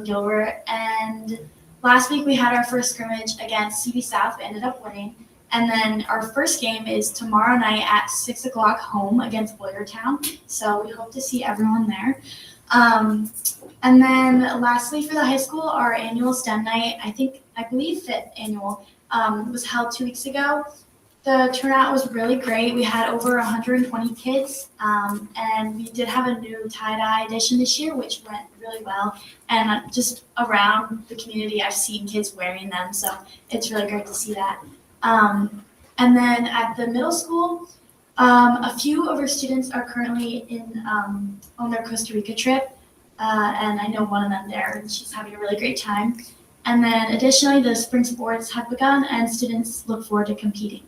Gilbert. And last week we had our first scrimmage against CB South. We ended up winning. And then our first game is tomorrow night at 6 o'clock home against Boyertown. So we hope to see everyone there. And then lastly for the high school, our annual STEM night, I believe 5th annual, was held 2 weeks ago. The turnout was really great. We had over 120 kids, and we did have a new tie-dye edition this year, which went really well. And just around the community, I've seen kids wearing them, so it's really great to see that. And then at the middle school, a few of our students are currently on their Costa Rica trip, and I know one of them there, and she's having a really great time. And then additionally, the spring sports have begun, and students look forward to competing.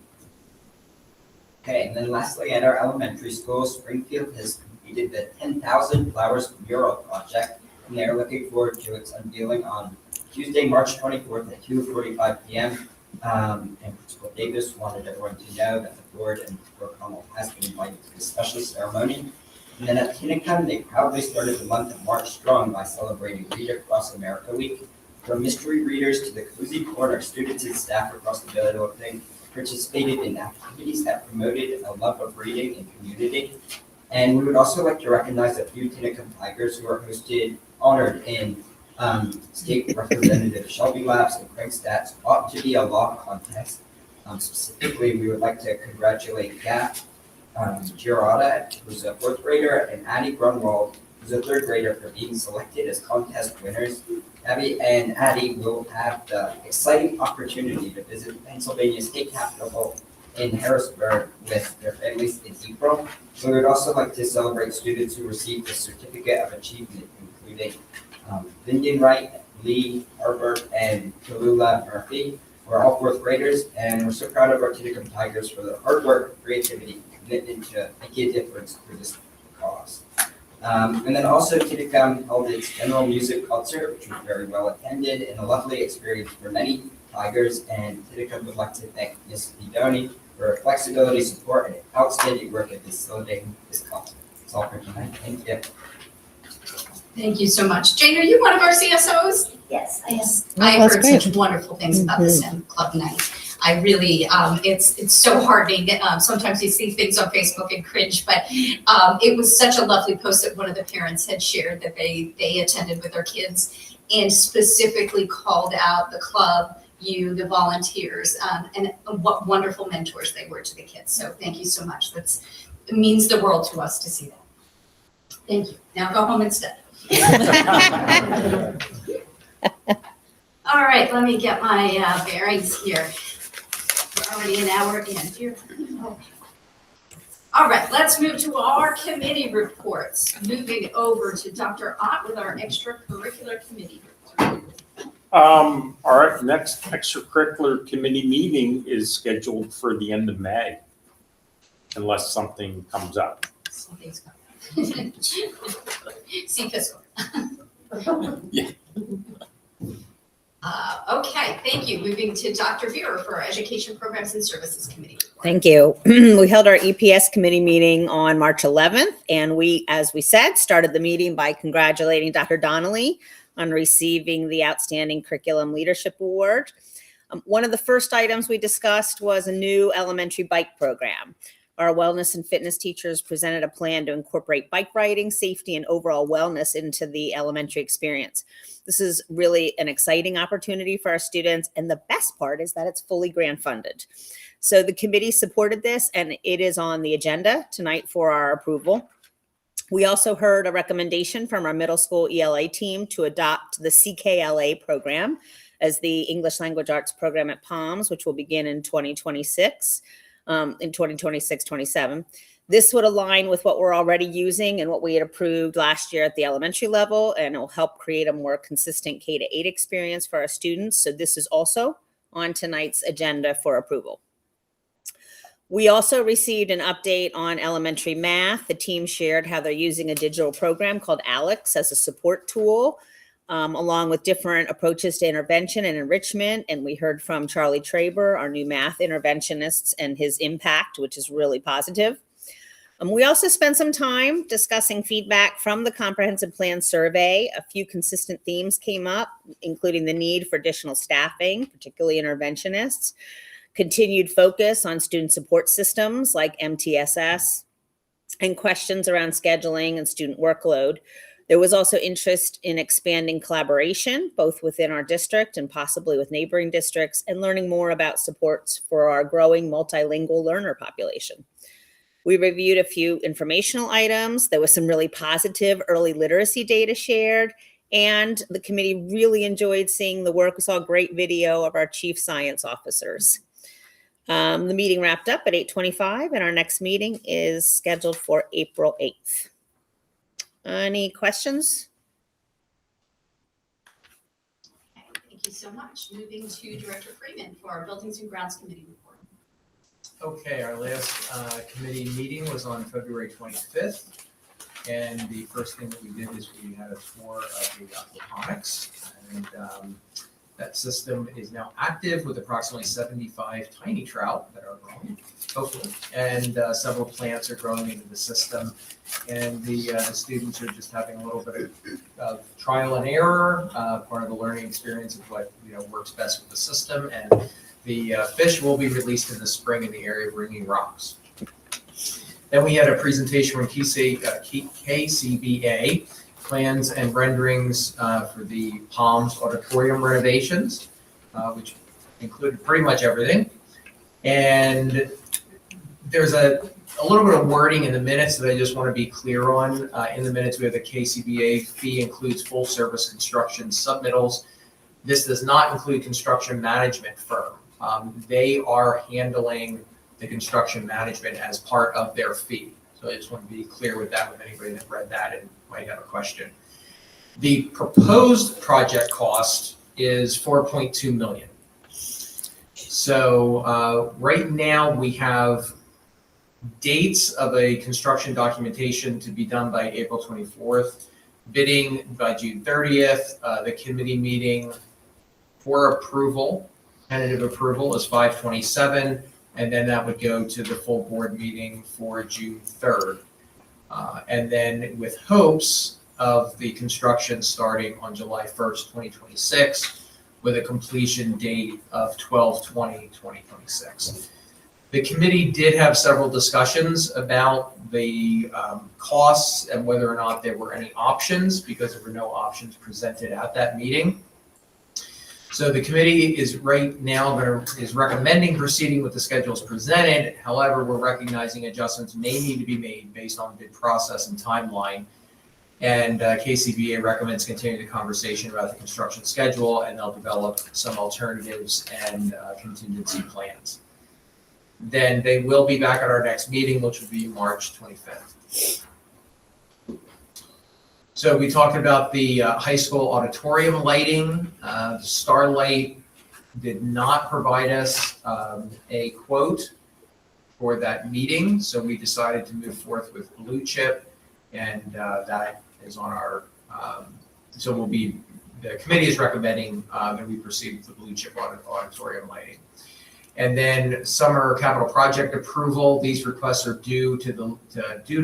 Okay, and then lastly, at our elementary school, Springfield has completed the 10,000 Flowers mural project, and they're looking forward to its unveiling on Tuesday, March 24th at 2:45 p.m. And Principal Davis wanted everyone to know that the board and Brooke Hummel has been invited to this special ceremony. And then at Tinicum, they proudly started the month of March strong by celebrating Read Across America Week. From mystery readers to the Cozy Corner, students and staff across the building participated in activities that promoted a love of reading and community. And we would also like to recognize a few Tinicum Tigers who are honored in State Representative Shelby Labs and Craig Stats Ought to Be a Law contest. Specifically, we would like to congratulate Gap Girarda, who's a 4th grader, and Addie Grunwald, who's a 3rd grader, for being selected as contest winners. Abby and Addie will have the exciting opportunity to visit Pennsylvania State Capitol in Harrisburg with their families in April. So we would also like to celebrate students who received a Certificate of Achievement, including Lyndon Wright, Lee Herbert, and Tallulah Murphy. We're all 4th graders, and we're so proud of our Tinicum Tigers for their hard work, creativity, and commitment to making a difference through this cause. And then also Tinicum held its general music concert, which was very well attended and a lovely experience for many Tigers. And Tinicum would like to thank Ms. Vidoni for her flexibility, support, and outstanding work at facilitating this concert. That's all for tonight. Thank you. Thank you so much. Jane, are you one of our CSOs? Yes, I am. I that's heard great. such wonderful things about the STEM Club night. I really, it's so heartening. Sometimes you see things on Facebook and cringe, but it was such a lovely post that one of the parents had shared that they attended with their kids and specifically called out the club, you, the volunteers, and what wonderful mentors they were to the kids. So thank you so much. It means the world to us to see that. Thank you. Now go home and study. All right, let me get my bearings here. We're already an hour in here. Okay. All right, let's move to our committee reports. Moving over to Dr. Ott with our extracurricular committee report. All right, next extracurricular committee meeting is scheduled for the end of May, unless something comes up. Something's coming. See fiscal. Yeah. Okay, thank you. Moving to Dr. Vera for our Education Programs and Services Committee report. Thank you. We held our EPS committee meeting on March 11th, and we, as we said, started the meeting by congratulating Dr. Donnelly on receiving the Outstanding Curriculum Leadership Award. One of the first items we discussed was a new elementary bike program. Our wellness and fitness teachers presented a plan to incorporate bike riding, safety, and overall wellness into the elementary experience. This is really an exciting opportunity for our students, and the best part is that it's fully grant funded. So the committee supported this, and it is on the agenda tonight for our approval. We also heard a recommendation from our middle school ELA team to adopt the CKLA program as the English Language Arts program at Palms, which will begin in 2026. In 2026-27. This would align with what we're already using and what we had approved last year at the elementary level, and it will help create a more consistent K-8 experience for our students. So this is also on tonight's agenda for approval. We also received an update on elementary math. The team shared how they're using a digital program called Alex as a support tool, along with different approaches to intervention and enrichment. And we heard from Charlie Traber, our new math interventionist, and his impact, which is really positive. We also spent some time discussing feedback from the comprehensive plan survey. A few consistent themes came up, including the need for additional staffing, particularly interventionists, continued focus on student support systems like MTSS, and questions around scheduling and student workload. There was also interest in expanding collaboration, both within our district and possibly with neighboring districts, and learning more about supports for our growing multilingual learner population. We reviewed a few informational items. There was some really positive early literacy data shared, and the committee really enjoyed seeing the work. We saw a great video of our chief science officers. The meeting wrapped up at 8:25, and our next meeting is scheduled for April 8th. Any questions? Thank you so much. Moving to Director Freeman for our Buildings and Grounds Committee report. Okay, our last committee meeting was on February 25th. And the first thing that we did is we had a tour of the aquaponics. And that system is now active with approximately 75 tiny trout that are growing, hopefully. And several plants are growing into the system. And the students are just having a little bit of trial and error, part of the learning experience of what works best with the system. And the fish will be released in the spring in the area of Ringing Rocks. Then we had a presentation from KCBA, plans and renderings for the Palms Auditorium renovations, which included pretty much everything. And there's a little bit of wording in the minutes that I just want to be clear on. In the minutes, we have the KCBA fee includes full service construction submittals. This does not include construction management firm. They are handling the construction management as part of their fee. So I just want to be clear with that, with anybody that read that and might have a question. The proposed project cost is $4.2 million. So right now we have dates of a construction documentation to be done by April 24th, bidding by June 30th, the committee meeting for approval, tentative approval is 5/27, and then that would go to the full board meeting for June 3rd. And then with hopes of the construction starting on July 1st, 2026, with a completion date of 12/20/2026. The committee did have several discussions about the costs and whether or not there were any options, because there were no options presented at that meeting. So the committee is right now is recommending proceeding with the schedules presented. However, we're recognizing adjustments may need to be made based on bid process and timeline. And KCBA recommends continuing the conversation about the construction schedule, and they'll develop some alternatives and contingency plans. Then they will be back at our next meeting, which will be March 25th. So we talked about the high school auditorium lighting. Starlight did not provide us a quote for that meeting, so we decided to move forth with Blue Chip, and that is on our, so the committee is recommending that we proceed with the Blue Chip auditorium lighting. And then summer capital project approval, these requests are due to the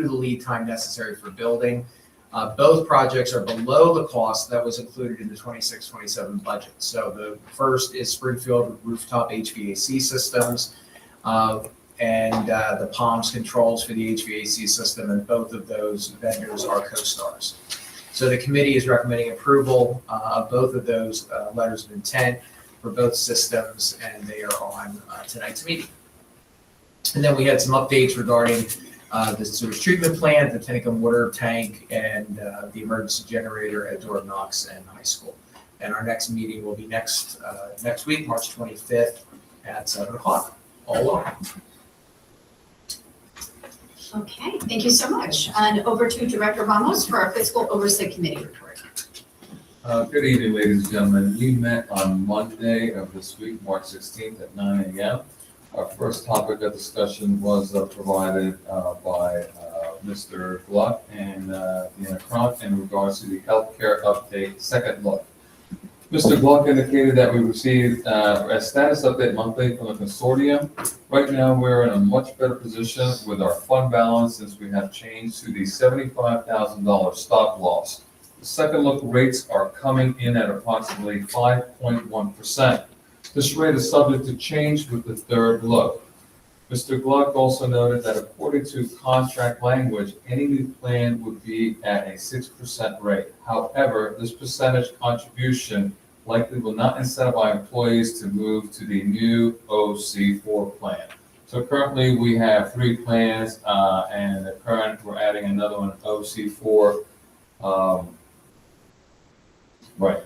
lead time necessary for building. Both projects are below the cost that was included in the 26-27 budget. So the first is Springfield rooftop HVAC systems and the Palms controls for the HVAC system, and both of those vendors are CoStars. So the committee is recommending approval of both of those letters of intent for both systems, and they are on tonight's meeting. And then we had some updates regarding the sewage treatment plant, the Tinicum water tank, and the emergency generator at Durham Knox and High School. And our next meeting will be next week, March 25th at 7 o'clock, all over. Okay, thank you so much. And over to Director Ramos for our Fiscal Oversight Committee report. Good evening, ladies and gentlemen. We met on Monday of this week, March 16th at 9 a.m. Our first topic of discussion was provided by Mr. Gluck and Deanna Cronk in regards to the healthcare update second look. Mr. Gluck indicated that we received a status update monthly from the consortium. Right now, we're in a much better position with our fund balance since we have changed to the $75,000 stop loss. The second look rates are coming in at approximately 5.1%. This rate is subject to change with the third look. Mr. Gluck also noted that according to contract language, any new plan would be at a 6% rate. However, this percentage contribution likely will not incentivize employees to move to the new OC4 plan. So currently we have 3 plans, and the current, we're adding another one, OC4. Right.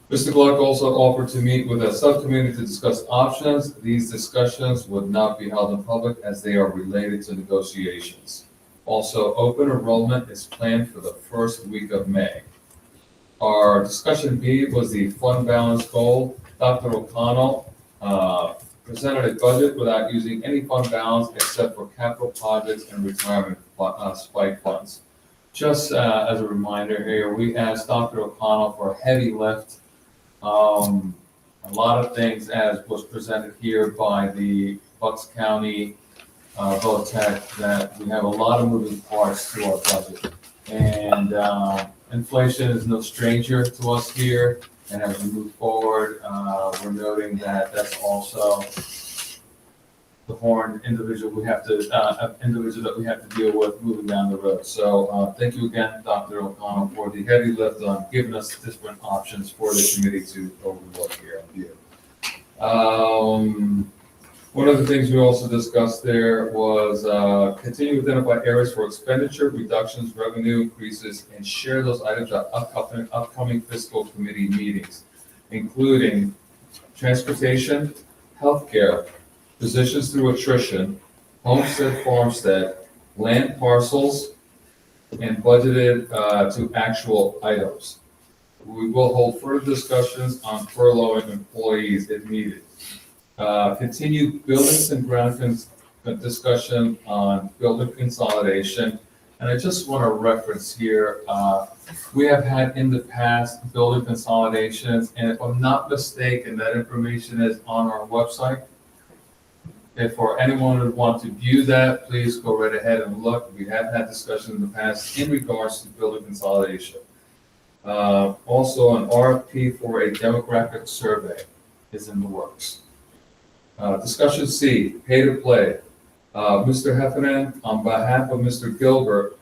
Mr. Gluck also offered to meet with a subcommittee to discuss options. These discussions would not be held in public as they are related to negotiations. Also, open enrollment is planned for the first week of May. Our discussion B was the fund balance goal. Dr. O'Connell presented a budget without using any fund balance except for capital projects and retirement spike funds. Just as a reminder here, we asked Dr. O'Connell for a heavy lift. A lot of things as was presented here by the Bucks County VOTEC, that we have a lot of moving parts to our budget. And inflation is no stranger to us here. And as we move forward, we're noting that that's also the horn individual that we have to deal with moving down the road. So thank you again, Dr. O'Connell, for the heavy lift on giving us different options for the committee to overlook here and view. One of the things we also discussed there was continue to identify areas for expenditure reductions, revenue increases, and share those items at upcoming fiscal committee meetings, including transportation, healthcare, positions through attrition, homestead, farmstead, land parcels, and budgeted to actual items. We will hold further discussions on furloughing employees if needed. Continue buildings and ground discussion on building consolidation. And I just want to reference here, we have had in the past building consolidations, and if I'm not mistaken, that information is on our website. If for anyone who would want to view that, please go right ahead and look. We have had discussion in the past in regards to building consolidation. Also, an RFP for a demographic survey is in the works. Discussion C, pay to play. Mr. Heffernan, on behalf of Mr. Gilbert,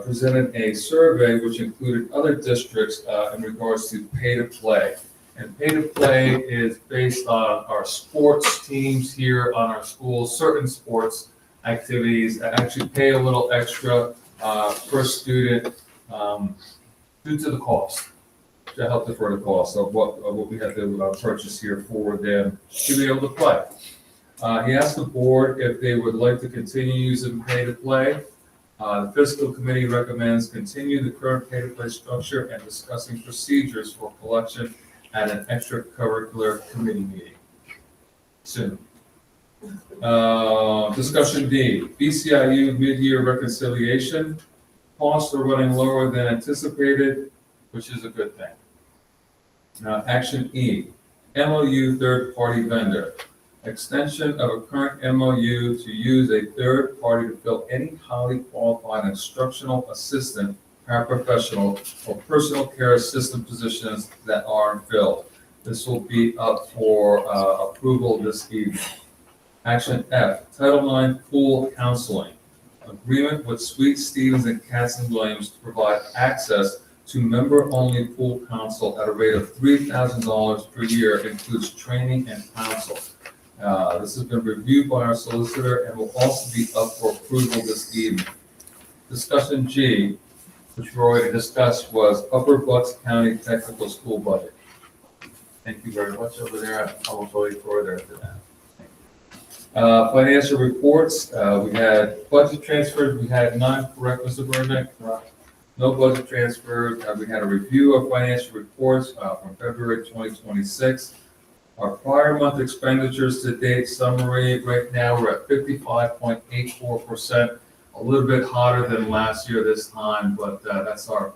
presented a survey which included other districts in regards to pay to play. And pay to play is based on our sports teams here on our schools, certain sports activities that actually pay a little extra per student due to the cost, to help defer the cost of what we have to purchase here for them to be able to play. He asked the board if they would like to continue using pay to play. The fiscal committee recommends continue the current pay to play structure and discussing procedures for collection at an extracurricular committee meeting soon. Discussion D, BCIU mid-year reconciliation. Costs are running lower than anticipated, which is a good thing. Action E, MOU third-party vendor. Extension of a current MOU to use a third party to fill any highly qualified instructional assistant, paraprofessional, or personal care assistant positions that aren't filled. This will be up for approval this evening. Action F, Title IX pool counseling. Agreement with Sweet Stevens and Katz & Williams to provide access to member-only pool counsel at a rate of $3,000 per year, includes training and counsel. This has been reviewed by our solicitor and will also be up for approval this evening. Discussion G, which we already discussed, was Upper Bucks County Technical School budget. Thank you very much over there. I will go further to that. Financial reports, we had budget transfers. We had none, correct, Mr. Burbank? No budget transfer. We had a review of financial reports from February 2026. Our prior month expenditures to date summary, right now we're at 55.84%, a little bit hotter than last year this time, but that's our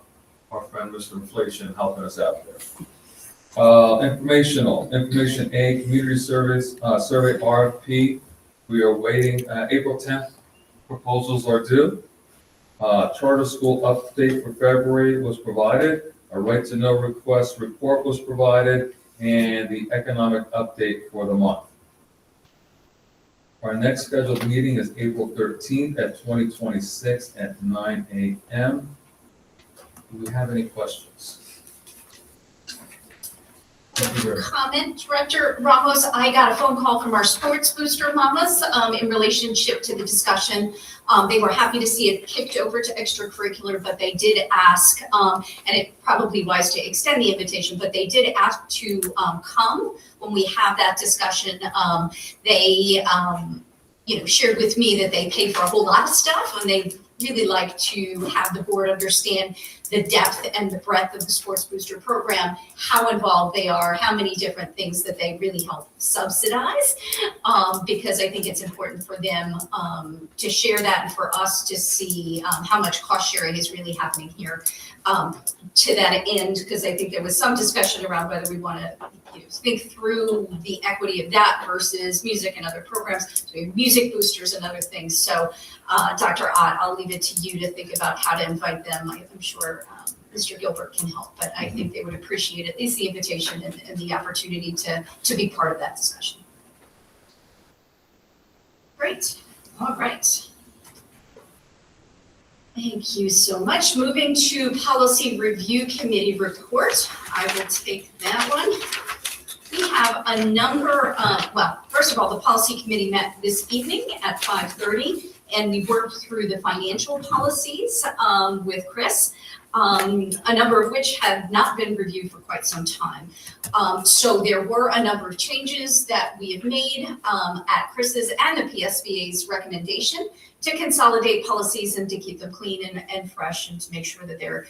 friend Mr. Inflation helping us out there. Information A, community service survey RFP. We are waiting, April 10th, proposals are due. Charter school update for February was provided. A right to know request report was provided, and the economic update for the month. Our next scheduled meeting is April 13th at 2026 at 9 a.m. Do we have any questions? Comment, Director Ramos, I got a phone call from our sports booster mamas in relationship to the discussion. They were happy to see it kicked over to extracurricular, but they did ask, and it probably wise to extend the invitation, but they did ask to come when we have that discussion. They shared with me that they pay for a whole lot of stuff and they really like to have the board understand the depth and the breadth of the Sports Booster program, how involved they are, how many different things that they really help subsidize. Because I think it's important for them to share that and for us to see how much cost sharing is really happening here to that end, because I think there was some discussion around whether we want to think through the equity of that versus music and other programs, so we have music boosters and other things. So Dr. Ott, I'll leave it to you to think about how to invite them. I'm sure Mr. Gilbert can help, but I think they would appreciate at least the invitation and the opportunity to be part of that discussion. Great, all right. Thank you so much. Moving to Policy Review Committee report. I will take that one. We have a number well, first of all, the Policy Committee met this evening at 5:30, and we worked through the financial policies with Chris, a number of which have not been reviewed for quite some time. So there were a number of changes that we have made at Chris's and the PSBA's recommendation to consolidate policies and to keep them clean and fresh, and to make sure that they're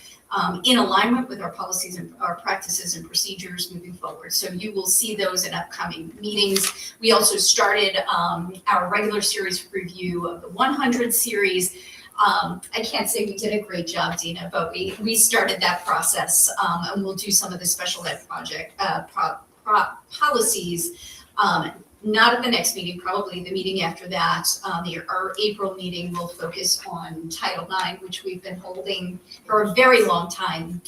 in alignment with our policies and our practices and procedures moving forward. So you will see those in upcoming meetings. We also started our regular series review of the 100 series. I can't say we did a great job, Dina, but we started that process, and we'll do some of the special ed project policies. Not at the next meeting, probably the meeting after that. Our April meeting will focus on Title IX, which we've been holding for a very long time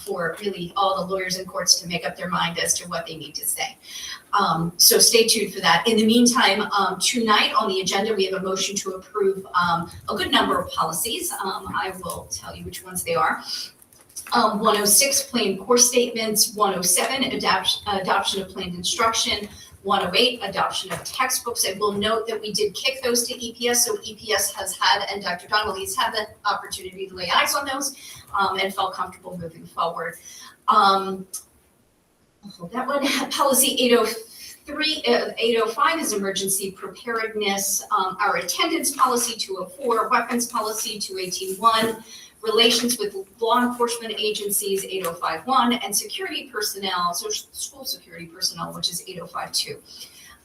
for really all the lawyers in courts to make up their mind as to what they need to say. So stay tuned for that. In the meantime, tonight on the agenda, we have a motion to approve a good number of policies. I will tell you which ones they are. 106, planned course statements. 107, adoption of planned instruction. 108, adoption of textbooks. I will note that we did kick those to EPS, so EPS has had, and Dr. Donnelly has had the opportunity to lay eyes on those and felt comfortable moving forward. That one, policy 803, 805 is emergency preparedness. Our attendance policy 204, weapons policy 218.1, relations with law enforcement agencies 8051, and security personnel, so school security personnel, which is 8052.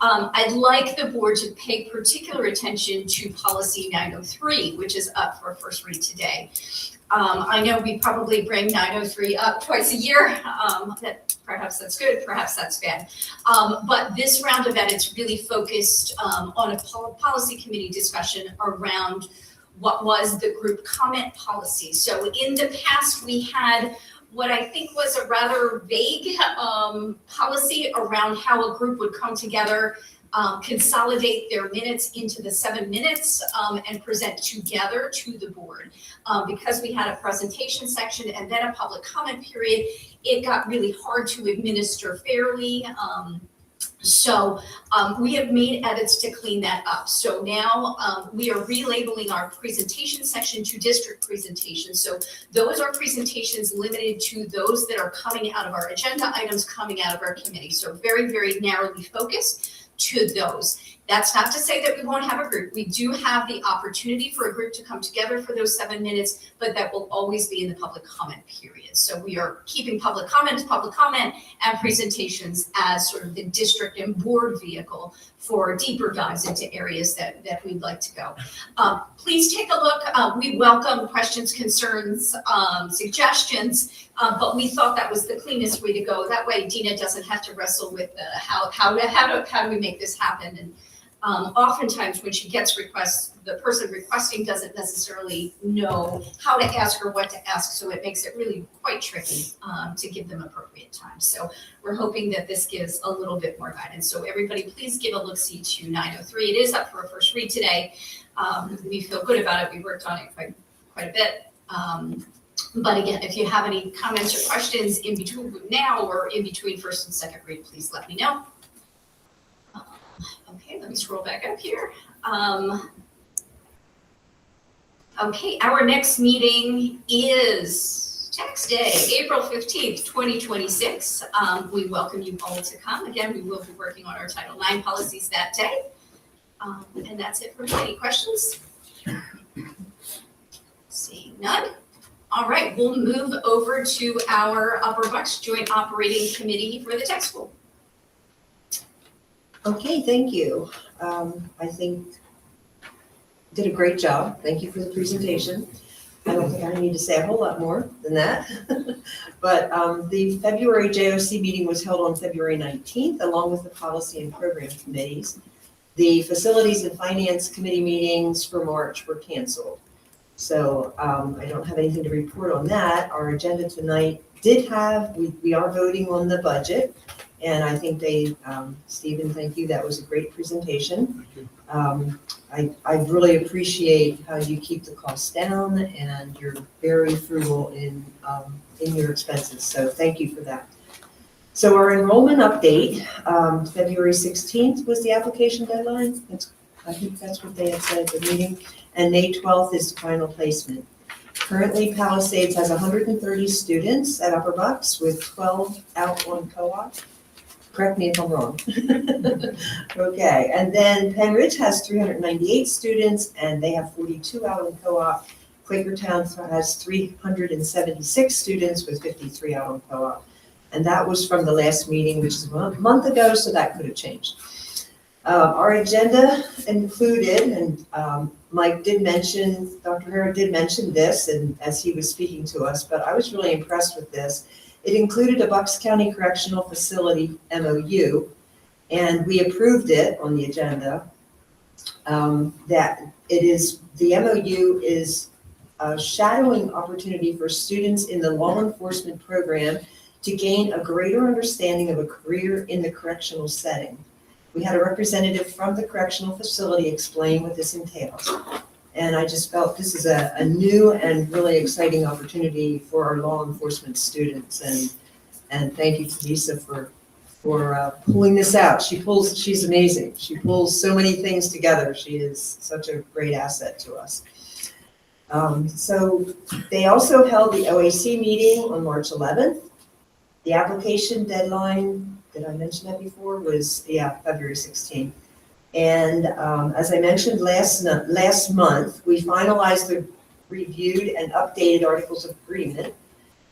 I'd like the board to pay particular attention to policy 903, which is up for first read today. I know we probably bring 903 up twice a year. Perhaps that's good, perhaps that's bad. But this round of edits really focused on a policy committee discussion around what was the group comment policy. So in the past, we had what I think was a rather vague policy around how a group would come together, consolidate their minutes into the 7 minutes, and present together to the board. Because we had a presentation section and then a public comment period, it got really hard to administer fairly. So we have made edits to clean that up. So now we are relabeling our presentation section to district presentations. So those are presentations limited to those that are coming out of our agenda items, coming out of our committee. So very, very narrowly focused to those. That's not to say that we won't have a group. We do have the opportunity for a group to come together for those 7 minutes, but that will always be in the public comment period. So we are keeping public comment, and presentations as sort of the district and board vehicle for deeper dives into areas that we'd like to go. Please take a look. We welcome questions, concerns, suggestions, but we thought that was the cleanest way to go. That way Dina doesn't have to wrestle with how do we make this happen. And oftentimes when she gets requests, the person requesting doesn't necessarily know how to ask or what to ask, so it makes it really quite tricky to give them appropriate time. So we're hoping that this gives a little bit more guidance. So everybody, please give a look-see to 903. It is up for a first read today. We feel good about it. We worked on it quite a bit. But again, if you have any comments or questions in between now or in between first and second read, please let me know. Okay, let me scroll back up here. Okay, our next meeting is tax day, April 15th, 2026. We welcome you all to come. Again, we will be working on our Title IX policies that day. And that's it for me. Any questions? Seeing none. All right, we'll move over to our Upper Bucks Joint Operating Committee for the tech school. Okay, thank you. I think did a great job. Thank you for the presentation. I don't think I need to say a whole lot more than that. But the February JOC meeting was held on February 19th, along with the policy and program committees. The facilities and finance committee meetings for March were canceled. So I don't have anything to report on that. Our agenda tonight we are voting on the budget. And I think Stephen, thank you. That was a great presentation. I really appreciate how you keep the costs down and you're very frugal in your expenses. So thank you for that. So our enrollment update, February 16th was the application deadline. I think that's what they had said at the meeting. And May 12th is final placement. Currently, Palisades has 130 students at Upper Bucks with 12 out on co-op. Correct me if I'm wrong. Okay, and then Penn Ridge has 398 students and they have 42 out on co-op. Quakertown has 376 students with 53 out on co-op. And that was from the last meeting, which is a month ago, so that could have changed. Our agenda included, and Mike did mention, Dr. Herrera did mention this and as he was speaking to us, but I was really impressed with this. It included a Bucks County Correctional Facility MOU, and we approved it on the agenda. The MOU is a shadowing opportunity for students in the law enforcement program to gain a greater understanding of a career in the correctional setting. We had a representative from the correctional facility explain what this entails. And I just felt this is a new and really exciting opportunity for our law enforcement students. And thank you to Lisa for pulling this out. She's amazing. She pulls so many things together. She is such a great asset to us. So they also held the OAC meeting on March 11th. The application deadline, did I mention that before, was, February 16th. And as I mentioned last month, we finalized the reviewed and updated articles of agreement.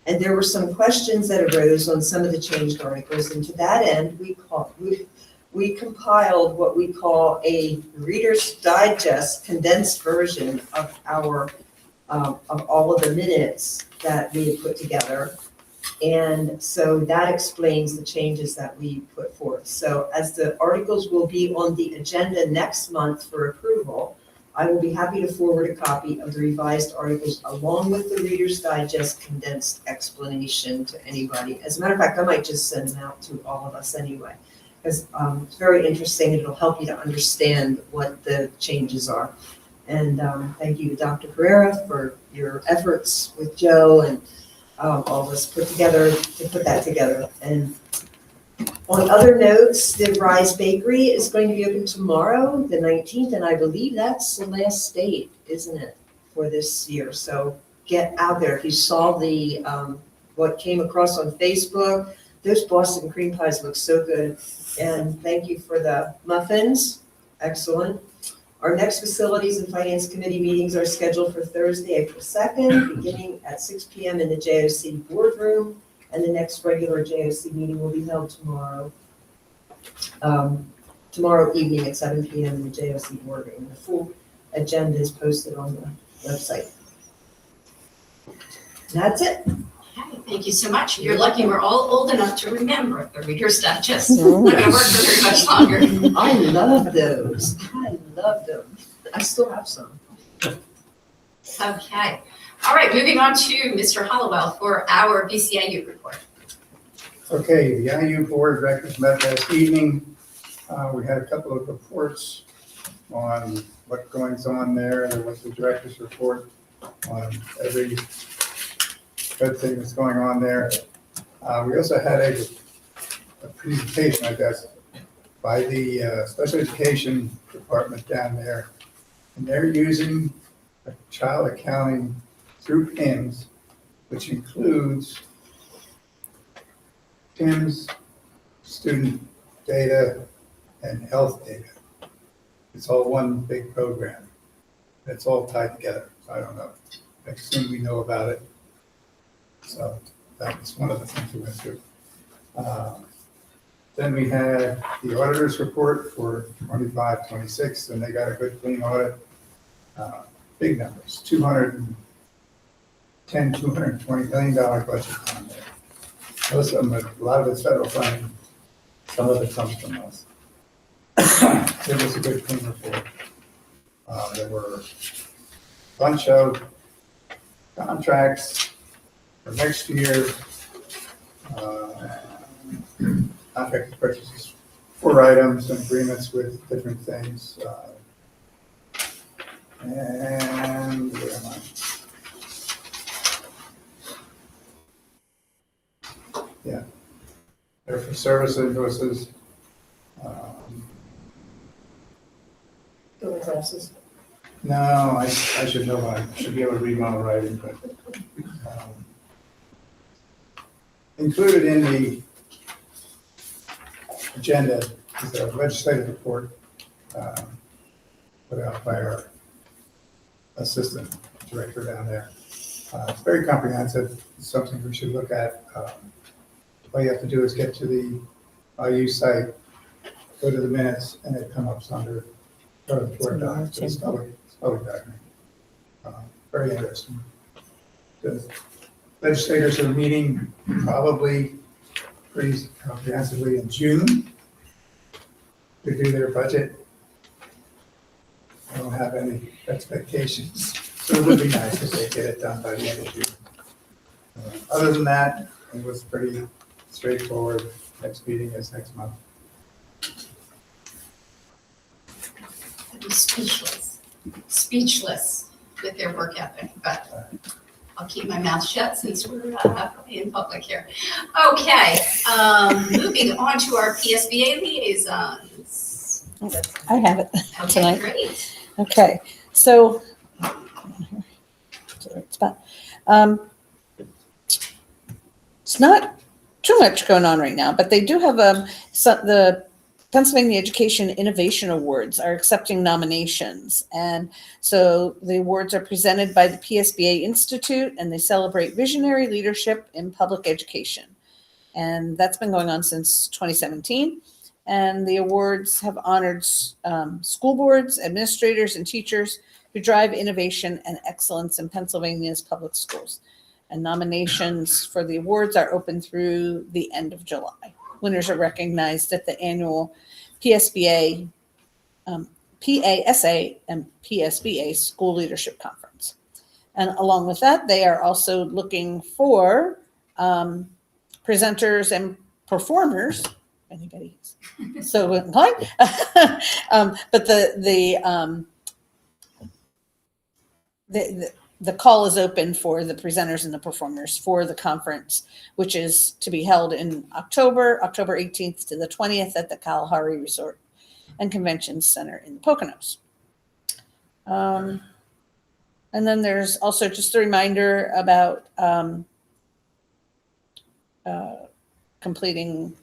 And there were some questions that arose on some of the changed articles. And to that end, we compiled what we call a Reader's Digest condensed version of of all of the minutes that we had put together. And so that explains the changes that we put forth. So as the articles will be on the agenda next month for approval, I will be happy to forward a copy of the revised articles along with the Reader's Digest condensed explanation to anybody. As a matter of fact, I might just send them out to all of us anyway, because it's very interesting and it'll help you to understand what the changes are. And thank you to Dr. Herrera for your efforts with Joe and all of us put that together. And on other notes, the Rise Bakery is going to be open tomorrow, the 19th, and I believe that's the last date, isn't it, for this year? So get out there. If you saw the what came across on Facebook, those Boston cream pies look so good. And thank you for the muffins. Excellent. Our next Facilities and Finance Committee meetings are scheduled for Thursday, April 2nd, beginning at 6 p.m. in the JOC boardroom, and the next regular JOC meeting will be held tomorrow evening at 7 p.m. in the JOC boardroom. The full agenda is posted on the website. And that's it. Okay, thank you so much. You're lucky we're all old enough to remember the Reader's Digest. I'm gonna work for very much longer. I love those. I love them. I still have some. Okay. All right, moving on to Mr. Hollowell for our BCIU report. Okay, the IU Board of Directors met last evening. We had a couple of reports on what goes on there. There was the director's report on every good thing that's going on there. We also had a presentation, I guess, by the special education department down there. And they're using a child accounting through PIMS, which includes PIMS, student data, and health data. It's all one big program. It's all tied together. So I don't know next thing we know about it. So that was one of the things we went through. Then we had the auditor's report for 25, 26, and they got a good clean audit. Big numbers, $220 million budget on there. Most of them, a lot of it's federal funding, some of it comes from us. It was a good clean report. There were a bunch of contracts for next year. Contract purchases, 4 items and agreements with different things. And where am I? Yeah. They're for service invoices. Building classes. No, I should know, I should be able to read my own writing, but included in the agenda is a legislative report put out by our assistant director down there. It's very comprehensive, it's something we should look at. All you have to do is get to the IU site, go to the minutes, and it comes up under Word docs. It's public document. Very interesting. The legislators are meeting probably pretty comprehensively in June to do their budget. I don't have any expectations, so it would be nice if they get it done by the end of June. Other than that, it was pretty straightforward. Next meeting is next month. I'd be speechless with their work ethic, but I'll keep my mouth shut since we're in public here. Okay, moving on to our PSBA liaisons. I have it Okay, tonight. great. Okay, so, it's not too much going on right now, but they do have the Pennsylvania Education Innovation Awards are accepting nominations. And so the awards are presented by the PSBA Institute, and they celebrate visionary leadership in public education. And that's been going on since 2017. And the awards have honored school boards, administrators, and teachers who drive innovation and excellence in Pennsylvania's public schools. And nominations for the awards are open through the end of July. Winners are recognized at the annual PSBA, PASA, and PSBA School Leadership Conference. And along with that, they are also looking for presenters and performers. Anybody so inclined? But the call is open for the presenters and the performers for the conference, which is to be held in October 18th to the 20th at the Kalahari Resort and Convention Center in the Poconos. And then there's also just a reminder about completing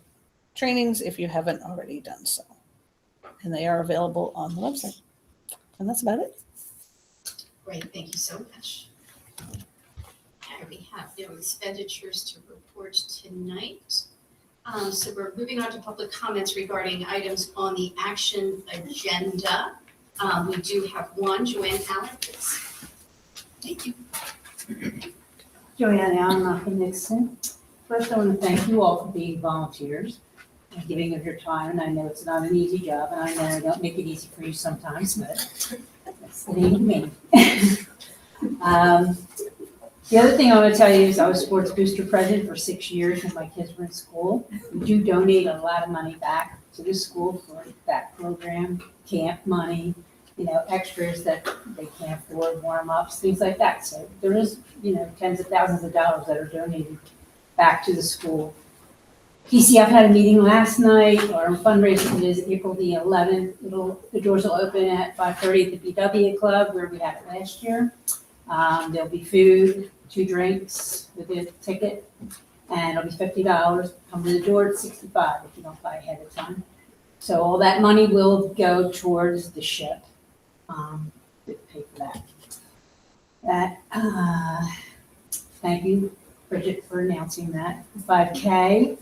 trainings if you haven't already done so. And they are available on the website. And that's about it. Great, thank you so much. Okay, we have no expenditures to report tonight. So we're moving on to public comments regarding items on the action agenda. We do have one. Joanne Allen, please. Thank you. Joanne Allen, from Nixon. First, I want to thank you all for being volunteers and giving of your time. And I know it's not an easy job, and I know I don't make it easy for you sometimes, but that's the name of me. The other thing I want to tell you is I was sports booster president for 6 years when my kids were in school. We do donate a lot of money back to the school for that program, camp money, extras that they can't afford, warm-ups, things like that. So there is, tens of thousands of dollars that are donated back to the school. PCF had a meeting last night. Our fundraiser is April the 11th. The doors will open at 5:30 at the BW Club where we had it last year. There'll be food, 2 drinks with a ticket, and it'll be $50. Come to the door at $65 if you don't buy ahead of time. So all that money will go towards the ship to pay for that. that, thank you, Bridget, for announcing that. 5K,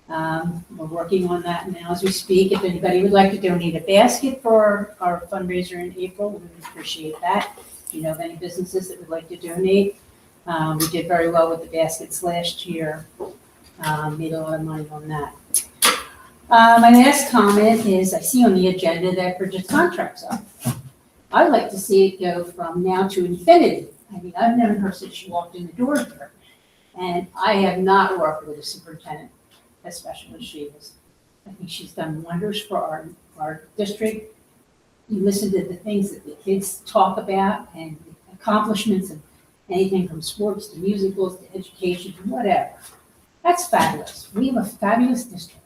we're working on that now as we speak. If anybody would like to donate a basket for our fundraiser in April, we would appreciate that. Do you know of any businesses that would like to donate? We did very well with the baskets last year. Made a lot of money on that. My last comment is I see on the agenda that Bridget's contract's up. I'd like to see it go from now to infinity. I mean, I've known her since she walked in the door here. And I have not worked with a superintendent as special as she is. I think she's done wonders for our district. You listen to the things that the kids talk about and the accomplishments of anything from sports to musicals to education to whatever. That's fabulous. We have a fabulous district.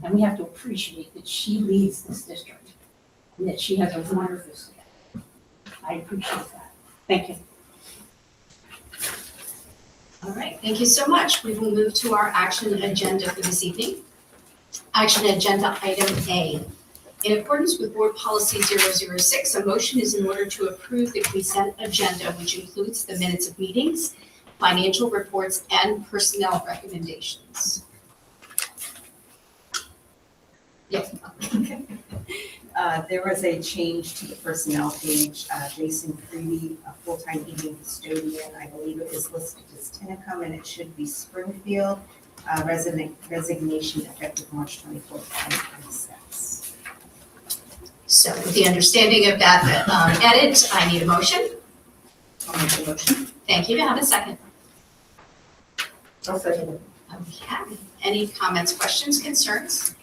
And we have to appreciate that she leads this district and that she has a wonderful staff. I appreciate that. Thank you. All right, thank you so much. We will move to our action agenda for this evening. Action agenda item A. In accordance with Board Policy 006, a motion is in order to approve the consent agenda, which includes the minutes of meetings, financial reports, and personnel recommendations. Yes. There was a change to the personnel page. Jason Creedy, a full-time evening custodian, I believe it is listed as Tinicum, and it should be Springfield. Resignation effective March 24th, 2026. So with the understanding of that edit, I need a motion. I'll make the motion. Thank you. To have a second. I'll second it. Okay. Any comments, questions, concerns?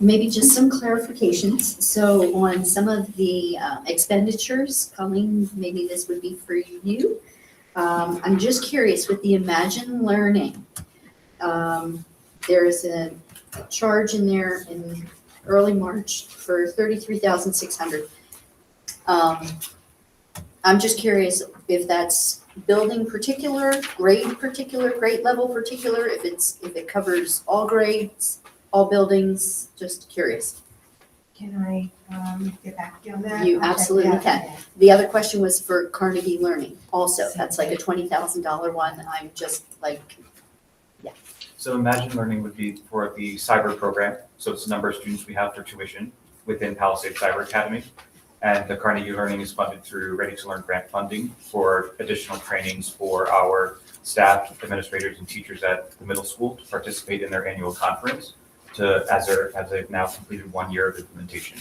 Maybe just some clarifications. So on some of the expenditures, Colleen, maybe this would be for you. I'm just curious with the Imagine Learning. There's a charge in there in early March for $33,600. I'm just curious if that's building particular, grade level particular, if it covers all grades, all buildings, just curious. Can I get back to you on that? You I'll check absolutely that. can. The other question was for Carnegie Learning also. That's like a $20,000 one. I'm just like, So Imagine Learning would be for the cyber program. So it's the number of students we have for tuition within Palisade Cyber Academy. And the Carnegie Learning is funded through Ready to Learn grant funding for additional trainings for our staff, administrators, and teachers at the middle school to participate in their annual conference as they've now completed 1 year of implementation.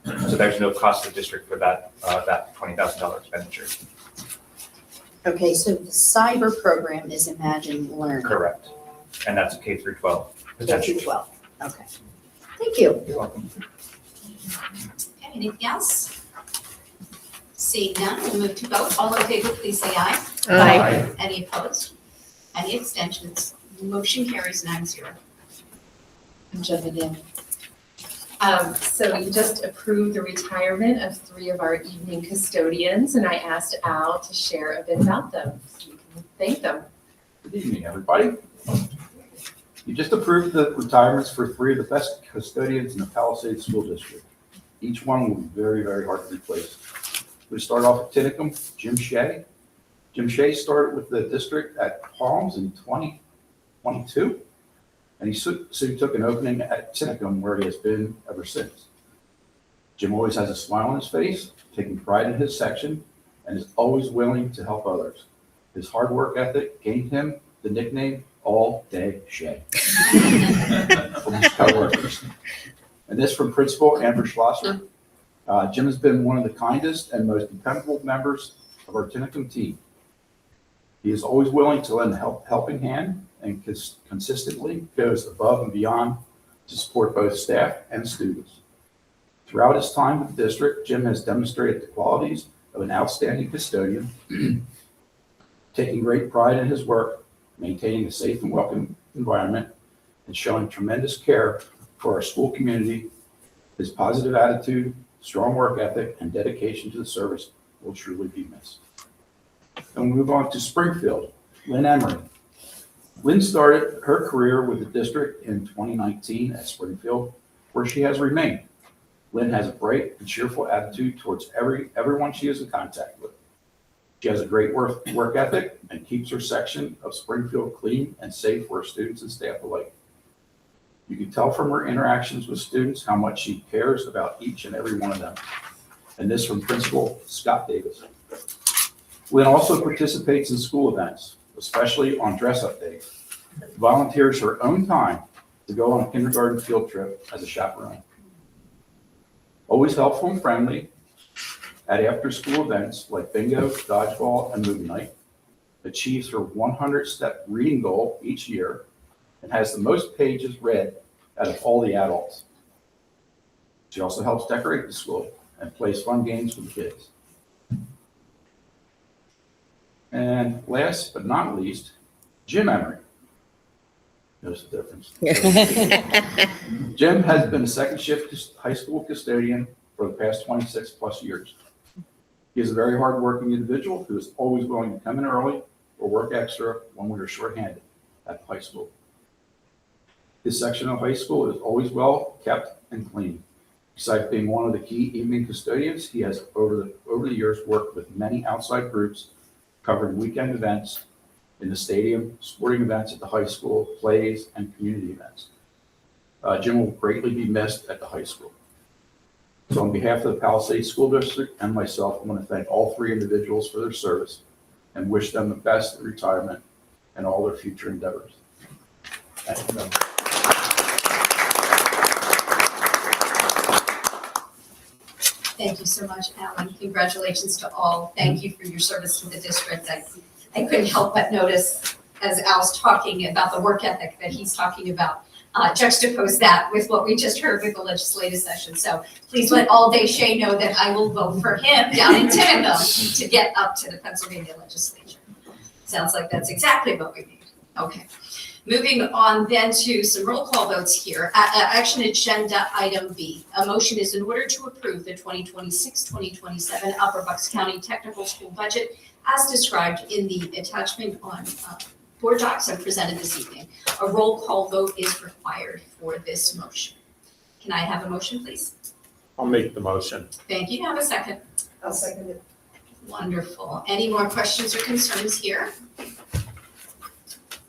So there's no cost to the district for that $20,000 expenditure. okay, so the cyber program is Imagine Learning. Correct. And that's K through 12. K potentially. through 12, okay. Thank you. You're welcome. Okay, anything else? Seeing none, we'll move to vote. All in favor, please say aye. Aye. Any opposed? Any abstentions? Motion carries 9-0. I'm jumping in. So you just approved the retirement of 3 of our evening custodians, and I asked Al to share a bit about them, so you can thank them. Good evening, everybody. You just approved the retirements for 3 of the best custodians in the Palisades School District. Each one will be very, very hard to replace. We start off at Tinicum, Jim Shea. Jim Shea started with the district at Palms in 2022, and he soon took an opening at Tinicum where he has been ever since. Jim always has a smile on his face, taking pride in his section, and is always willing to help others. His hard work ethic gained him the nickname All Day Shea from his coworkers. And this from Principal Amber Schlosser. Jim has been one of the kindest and most dependable members of our Tinicum team. He is always willing to lend a helping hand and consistently goes above and beyond to support both staff and students. Throughout his time with the district, Jim has demonstrated the qualities of an outstanding custodian, taking great pride in his work, maintaining a safe and welcome environment, and showing tremendous care for our school community. His positive attitude, strong work ethic, and dedication to the service will truly be missed. And we move on to Springfield, Lynn Emery. Lynn started her career with the district in 2019 at Springfield, where she has remained. Lynn has a bright and cheerful attitude towards everyone she is in contact with. She has a great work ethic and keeps her section of Springfield clean and safe for her students and staff alike. You can tell from her interactions with students how much she cares about each and every one of them. And this from Principal Scott Davis. Lynn also participates in school events, especially on dress-up day. Volunteers her own time to go on a kindergarten field trip as a chaperone. Always helpful and friendly at after-school events like bingo, dodgeball, and movie night. Achieves her 100-step reading goal each year and has the most pages read out of all the adults. She also helps decorate the school and plays fun games with the kids. And last but not least, Jim Emery. Notice the difference. Jim has been a second shift high school custodian for the past 26 plus years. He is a very hardworking individual who is always willing to come in early or work extra when we are shorthanded at the high school. His section of high school is always well kept and clean. Besides being one of the key evening custodians, he has over the years worked with many outside groups covering weekend events in the stadium, sporting events at the high school, plays, and community events. Jim will greatly be missed at the high school. So on behalf of the Palisades School District and myself, I want to thank all three individuals for their service and wish them the best in retirement and all their future endeavors. Thank you. Thank you so much, Alan. Congratulations to all. Thank you for your service to the district. I couldn't help but notice as Al's talking about the work ethic that he's talking about, juxtapose that with what we just heard with the legislative session. So please let all day Shay know that I will vote for him down in Tinicum to get up to the Pennsylvania legislature. Sounds like that's exactly what we need. Okay. Moving on then to some roll call votes here. Action agenda item B. A motion is in order to approve the 2026-2027 Upper Bucks County Technical School budget as described in the attachment on board docs and presented this evening. A roll call vote is required for this motion. Can I have a motion, please? I'll make the motion. Thank you. Have a second. I'll second it. Wonderful. Any more questions or concerns here?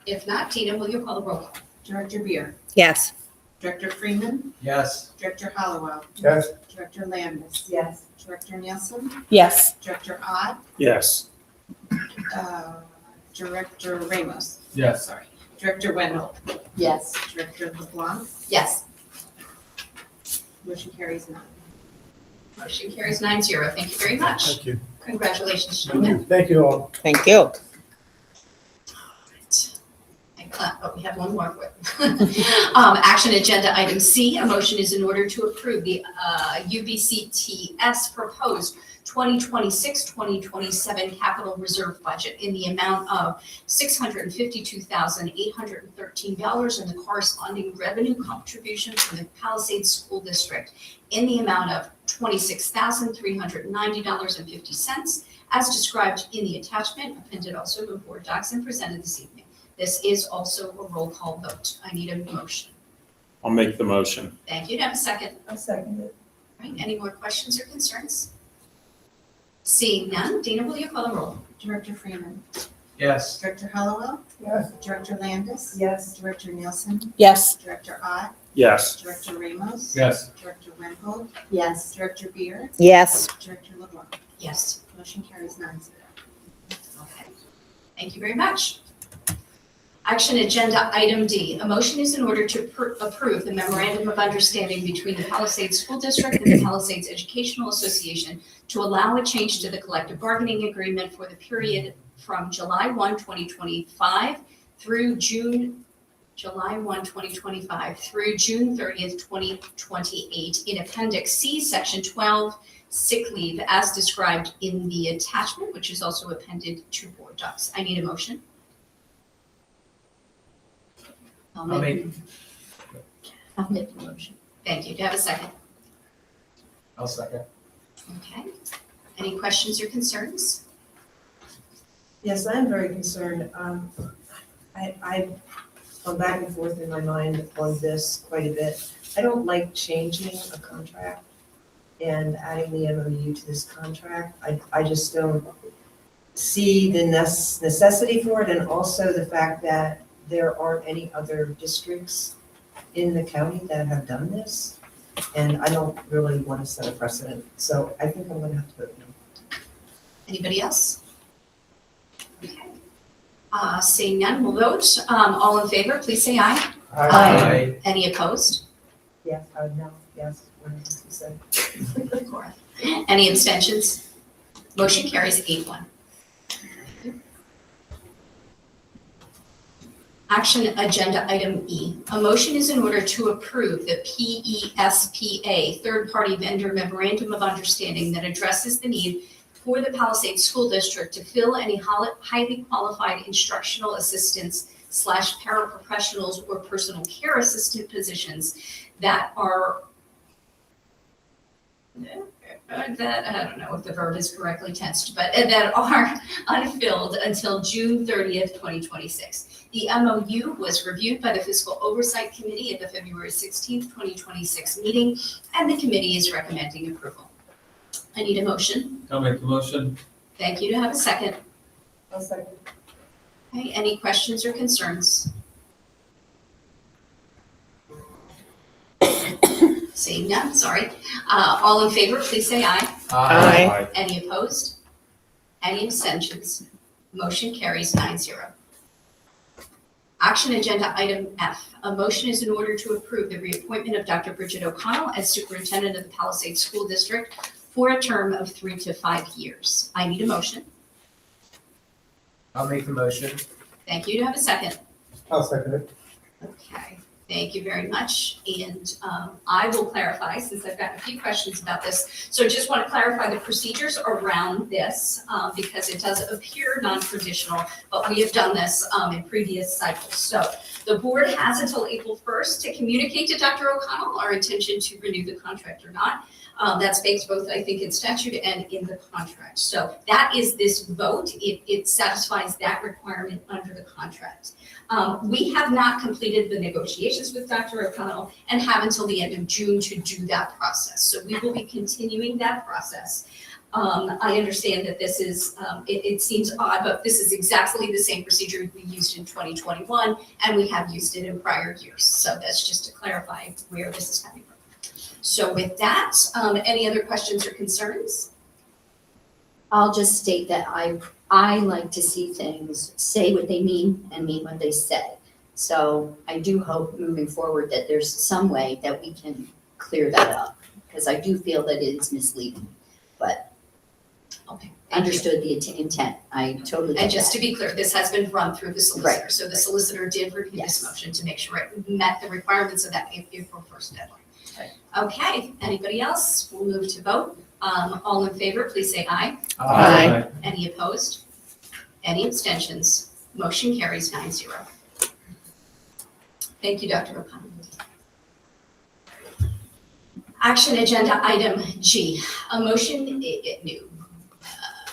If not, Tina, will you call the roll call? Director Beer, Yes. Director Freeman, Yes. Director Hollowell, Yes. Director Landis, Yes. Director Nielsen, Yes. Director Ott, Yes. Director Ramos, Yes. sorry, Director Wendell, Yes. Director LeBlanc, Yes. motion carries 9. Motion carries 9-0. Thank you very much. Thank you. Congratulations, Thank gentlemen. you. Thank you all. Thank you. But we have one more. Action agenda item C, a motion is in order to approve the UBCTS proposed 2026-2027 capital reserve budget in the amount of $652,813 and the corresponding revenue contribution from the Palisades School District in the amount of $26,390.50 as described in the attachment, appended also to board docs and presented this evening. This is also a roll call vote. I need a motion. I'll make the motion. Thank you. Do I have a second? I'll second it. Right, any more questions or concerns? Seeing none, Dina, will you call the roll? Director Freeman, Yes. Director Hollowell, Yes. Director Landis, Yes. Director Nielsen, Yes. Director Ott, Yes. Director Ramos, Yes. Director Wendell, Yes. Director Beer, Yes. Director LeBlanc, Yes. motion carries 9-0. Okay. Thank you very much. Action agenda item D. A motion is in order to approve the memorandum of understanding between the Palisades School District and the Palisades Educational Association to allow a change to the collective bargaining agreement for the period from July 1, 2025 through July 1, 2025 through June 30th, 2028 in Appendix C, Section 12, sick leave as described in the attachment, which is also appended to board docs. I need a motion. I'll make the motion. Thank you. Do you have a second? I'll second. Okay. Any questions or concerns? Yes, I'm very concerned. I've gone back and forth in my mind on this quite a bit. I don't like changing a contract and adding the MOU to this contract. I just don't see the necessity for it and also the fact that there aren't any other districts in the county that have done this. And I don't really want to set a precedent, so I think I'm going to have to vote no. Anybody else? Okay. Seeing none, we'll vote. All in favor, please say aye. Aye. Any opposed? Yes, I would no, yes, what did you say? Cora. Any abstentions? Motion carries 8-1. Action agenda item E. A motion is in order to approve the PESPA third-party vendor memorandum of understanding that addresses the need for the Palisades School District to fill any highly qualified instructional assistants / paraprofessionals or personal care assistant positions that are that, I don't know if the verb is correctly tensed, but that are unfilled until June 30th, 2026. The MOU was reviewed by the Fiscal Oversight Committee at the February 16th, 2026 meeting, and the committee is recommending approval. I need a motion. I'll make the motion. Thank you. To have a second. I'll second. Okay, any questions or concerns? Seeing none, sorry. All in favor, please say aye. Aye. Any opposed? Any abstentions? Motion carries 9-0. Action agenda item F. A motion is in order to approve the reappointment of Dr. Bridget O'Connell as superintendent of the Palisades School District for a term of 3 to 5 years. I need a motion. I'll make the motion. Thank you. To have a second. I'll second it. Okay, thank you very much. And I will clarify, since I've got a few questions about this. So just want to clarify the procedures around this because it does appear non-traditional, but we have done this in previous cycles. So the board has until April 1st to communicate to Dr. O'Connell our intention to renew the contract or not. That's based both, I think, in statute and in the contract. So that is this vote. It satisfies that requirement under the contract. We have not completed the negotiations with Dr. O'Connell and have until the end of June to do that process. So we will be continuing that process. I understand that this is, it seems odd, but this is exactly the same procedure we used in 2021, and we have used it in prior years. So that's just to clarify where this is coming from. So with that, any other questions or concerns? I'll just state that I like to see things say what they mean and mean what they say. So I do hope moving forward that there's some way that we can clear that up, because I do feel that it is misleading. But Okay. understood the intent. I totally get And just that. to be clear, this has been run through the solicitor. Right. So the solicitor did review this Yes. motion to make sure it met the requirements of that April 1st deadline. Right. Okay, anybody else? We'll move to vote. All in favor, please say aye. Aye. Any opposed? Any abstentions? Motion carries 9-0. Thank you, Dr. O'Connell. Action agenda item G, a motion,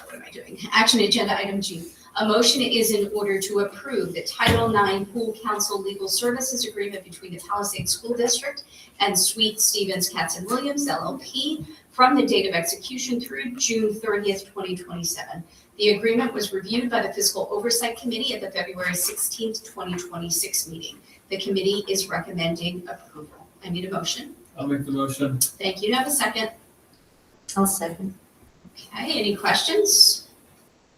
what am I doing? Action agenda item G. A motion is in order to approve the Title IX Pool Council Legal Services Agreement between the Palisades School District and Sweet Stevens Katz & Williams LLP from the date of execution through June 30th, 2027. The agreement was reviewed by the Fiscal Oversight Committee at the February 16th, 2026 meeting. The committee is recommending approval. I need a motion. I'll make the motion. Thank you. Do I have a second? I'll second. Okay, any questions?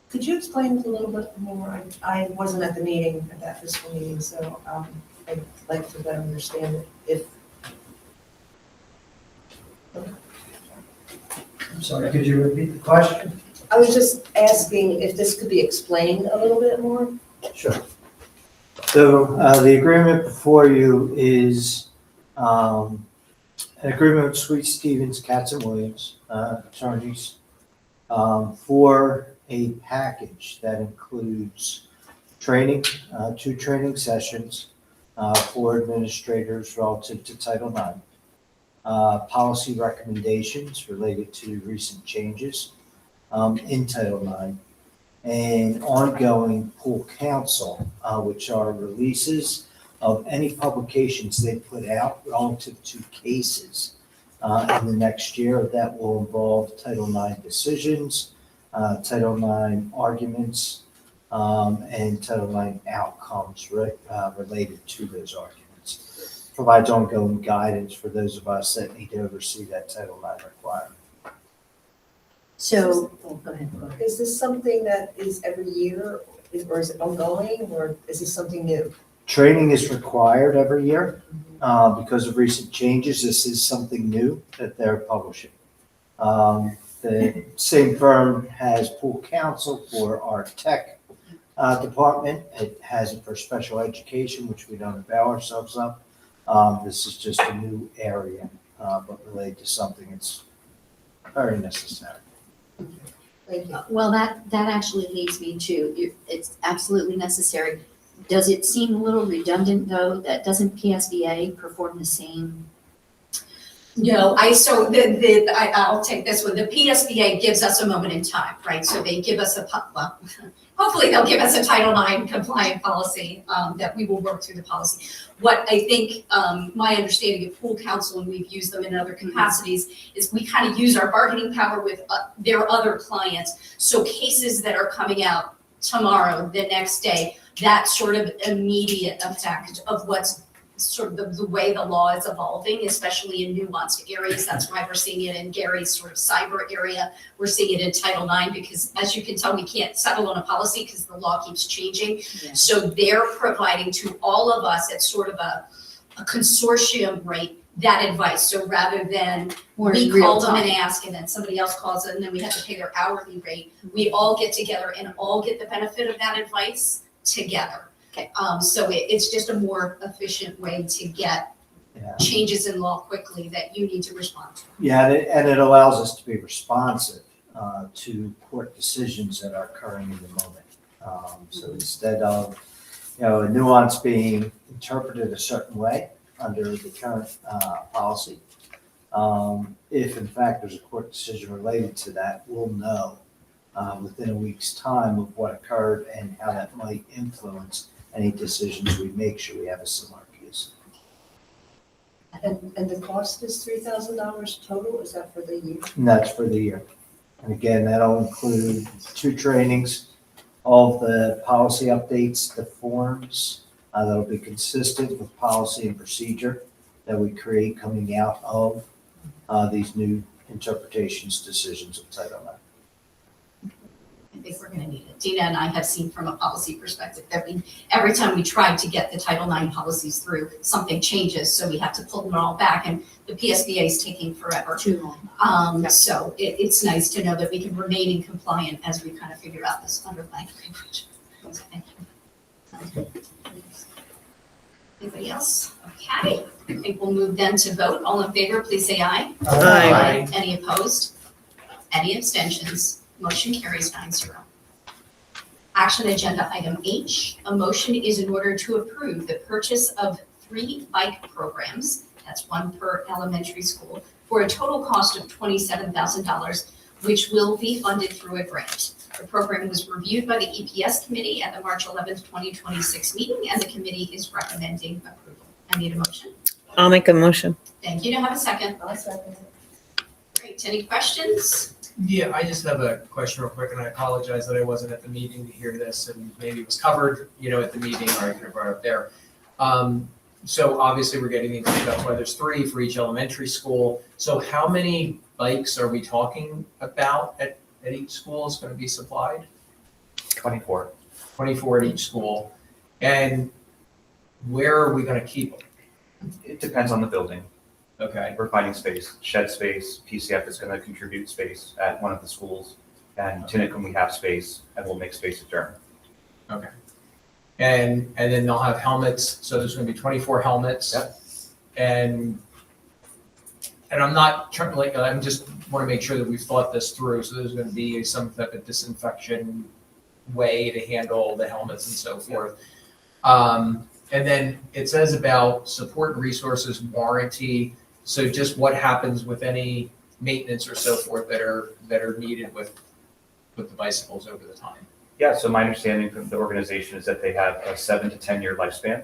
Could you explain it a little bit more? I wasn't at the meeting, at that fiscal meeting, so I'd like to better understand it if. I'm sorry, could you repeat the question? I was just asking if this could be explained a little bit more? Sure. So the agreement before you is an agreement with Sweet Stevens, Katz & Williams, attorneys, for a package that includes training, 2 training sessions for administrators relative to Title IX, policy recommendations related to recent changes in Title IX, and ongoing pool counsel, which are releases of any publications they put out relative to cases in the next year that will involve Title IX decisions, Title IX arguments, and Title IX outcomes related to those arguments. Provides ongoing guidance for those of us that need to oversee that Title IX requirement. So, go ahead. Is this something that is every year, or is it ongoing, or is this something new? Training is required every year. Because of recent changes, this is something new that they're publishing. The same firm has pool counsel for our tech department. It has it for special education, which we don't avail ourselves of. This is just a new area, but related to something that's very necessary. Thank you. Well, that actually leads me to, it's absolutely necessary. Does it seem a little redundant, though, that doesn't PSBA perform the same? No, I'll take this one. The PSBA gives us a moment in time, right? So they give us hopefully they'll give us a Title IX compliant policy that we will work through the policy. What I think, my understanding of pool counsel, and we've used them in other capacities, is we kind of use our bargaining power with their other clients. So cases that are coming out tomorrow, the next day, that sort of immediate effect of what's sort of the way the law is evolving, especially in nuanced areas. That's why we're seeing it in Gary's sort of cyber area. We're seeing it in Title IX because, as you can tell, we can't settle on a policy because the law keeps changing. Yeah. So they're providing to all of us at sort of a consortium rate that advice. So rather than Or we in real call them and time. ask and then somebody else calls it and then we have to pay their hourly rate, we all get together and all get the benefit of that advice together. Okay. So it's just a more efficient way to get Yeah. changes in law quickly that you need to respond to. Yeah, and it allows us to be responsive to court decisions that are occurring in the moment. So instead of, a nuance being interpreted a certain way under the current policy, if in fact there's a court decision related to that, we'll know within a week's time of what occurred and how that might influence any decisions we make should we have a similar case. And the cost is $3,000 total, is that for the year? And that's for the year. And again, that'll include 2 trainings, all of the policy updates, the forms that'll be consistent with policy and procedure that we create coming out of these new interpretations, decisions of Title IX. I think we're gonna need it. Dina and I have seen from a policy perspective that every time we try to get the Title IX policies through, something changes, so we have to pull them all back, and the PSBA is taking forever. Too long. So it's nice to know that we can remain in compliant as we kind of figure out this underlying language. So thank you. Sounds good. Anybody else? Okay, I think we'll move then to vote. All in favor, please say aye. Aye. Any opposed? Any abstentions? Motion carries 9-0. Action agenda item H, a motion is in order to approve the purchase of 3 bike programs, that's 1 per elementary school, for a total cost of $27,000, which will be funded through a grant. The program was reviewed by the EPS committee at the March 11th, 2026 meeting, and the committee is recommending approval. I need a motion. I'll make a motion. Thank you. To have a second. Great. Any questions? Yeah, I just have a question real quick, and I apologize that I wasn't at the meeting to hear this, and maybe it was covered, at the meeting, or I could have brought it up there. So obviously, we're getting into stuff where there's 3 for each elementary school. So how many bikes are we talking about at each school is going to be supplied? 24. 24 at each school. And where are we going to keep them? It depends on the building. Okay. We're finding space, shed space. PCF is going to contribute space at one of the schools. And Tinicum, we have space, and we'll make space at Durham. Okay. And then they'll have helmets, so there's gonna be 24 helmets. Yep. And I'm not trying to, I'm just wanna make sure that we've thought this through, so there's gonna be some type of disinfection way to handle the helmets and so forth. And then it says about support and resources warranty, so just what happens with any maintenance or so forth that are needed with the bicycles over the time? Yeah, so my understanding from the organization is that they have a 7 to 10 year lifespan,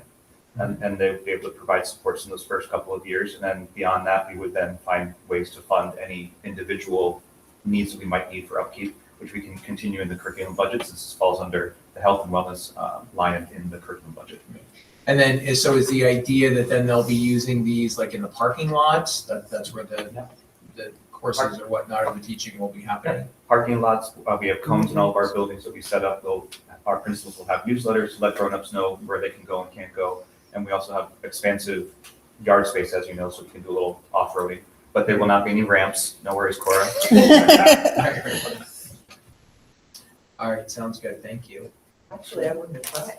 and they'll be able to provide supports in those first couple of years. And then beyond that, we would then find ways to fund any individual needs that we might need for upkeep. which we can continue in the curriculum budget since this falls under the health and wellness line in the curriculum budget. And then, is the idea that then they'll be using these like in the parking lots? That's where the courses or whatnot, or the teaching will be happening? Parking lots, we have cones in all of our buildings that we set up. Our principals will have newsletters to let grown-ups know where they can go and can't go. And we also have expansive yard space, as you know, so we can do a little off-roading. But there will not be any ramps. No worries, Cora. All right, sounds good. Thank you. Actually, I wouldn't have tried.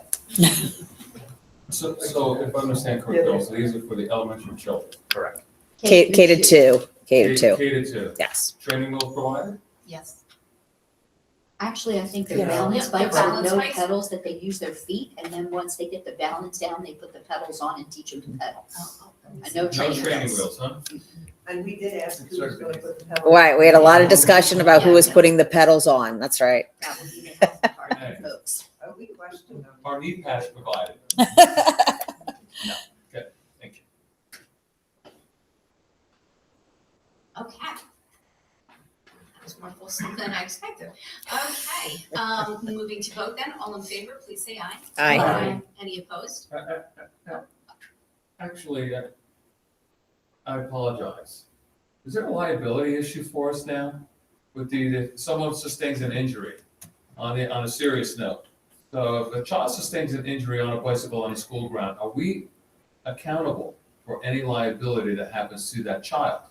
So if I understand correctly, so these are for the elementary children? Correct. K to 2. K to 2. K to 2. Yes. Training wheels provided? Yes. Actually, I think they're Yeah. balance Yeah, bikes they're with balance no bikes. pedals that they use their feet, and then once they get the balance down, they put the pedals on and teach them to pedal. And no No training training wheels. wheels, huh? And we did ask who was going to put the pedal. Right, we had a lot of discussion about who was putting the pedals on. That's right. That would be the health department folks. Oh, we questioned them. Are knee pads provided? No. Good, thank you. Okay. That was more fulsome than I expected. Okay, moving to vote then. All in favor, please say aye. Aye. Any opposed? Actually, I apologize. Is there a liability issue for us now? With if someone sustains an injury on a serious note. So if a child sustains an injury on a bicycle on a school ground, are we accountable for any liability that happens to that child?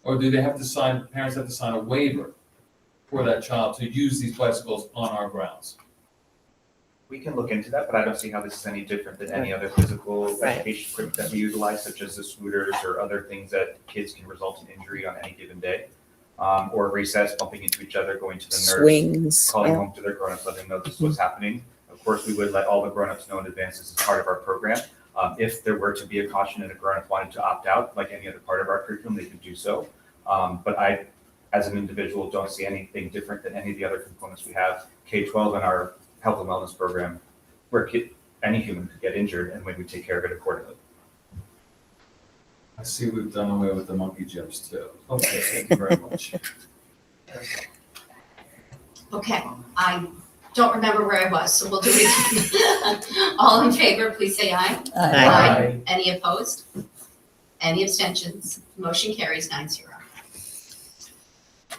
Or do parents have to sign a waiver for that child to use these bicycles on our grounds? We can look into that, but I don't see how this is any different than any other physical Right. education equipment that we utilize, such as the scooters or other things that kids can result in injury on any given day. Or recess, bumping into each other, going to the nurse, Swings. calling Yeah. home to their grown-ups, letting them know this is what's happening. Of course, we would let all the grown-ups know in advance this is part of our program. If there were to be a caution and a grown-up wanted to opt out, like any other part of our curriculum, they could do so. But I, as an individual, don't see anything different than any of the other components we have. K-12 and our health and wellness program, where any human could get injured, and we would take care of it accordingly. I see we've done away with the monkey gyms too. Okay, thank you very much. Okay, I don't remember where I was, so we'll do it again. All in favor, please say aye. Aye. Any opposed? Any abstentions? Motion carries 9-0.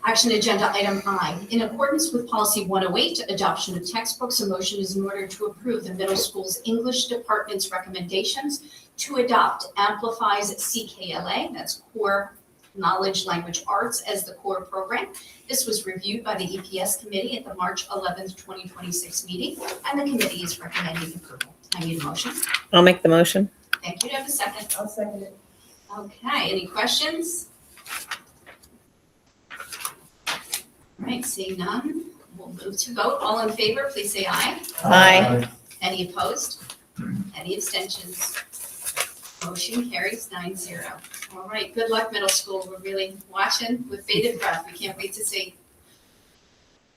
Action agenda item I. In accordance with policy 108, adoption of textbooks, a motion is in order to approve the middle school's English department's recommendations to adopt Amplify's CKLA, that's Core Knowledge Language Arts, as the core program. This was reviewed by the EPS committee at the March 11th, 2026 meeting, and the committee is recommending approval. I need a motion. I'll make the motion. Thank you. Do I have a second? I'll second it. Okay, any questions? All right, seeing none, we'll move to vote. All in favor, please say aye. Aye. Any opposed? Any abstentions? Motion carries 9-0. All right, good luck, middle school. We're really watching with bated breath. We can't wait to see.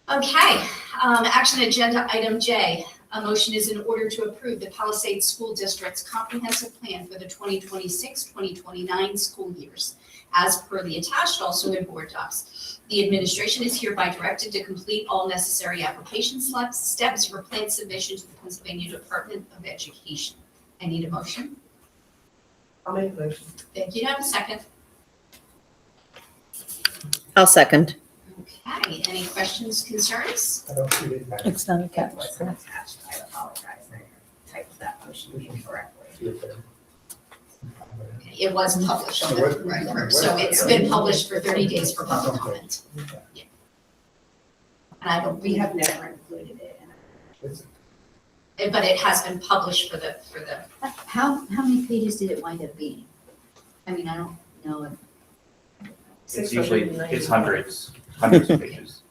Okay, action agenda item J. A motion is in order to approve the Palisades School District's comprehensive plan for the 2026-2029 school years, as per the attached also in board docs. The administration is hereby directed to complete all necessary application steps for plan submission to the Pennsylvania Department of Education. I need a motion. I'll make a motion. Thank you. Do I have a second? I'll second. Okay, any questions, concerns? I don't see it. It's not It wasn't attached. I apologize. I typed that motion incorrectly. It was published, right, so it's been published for 30 days for public comment. Yeah. And I don't, We have never included it in but it has been published for the, How many pages did it wind up being? I mean, I don't know, It's usually, it's hundreds of pages.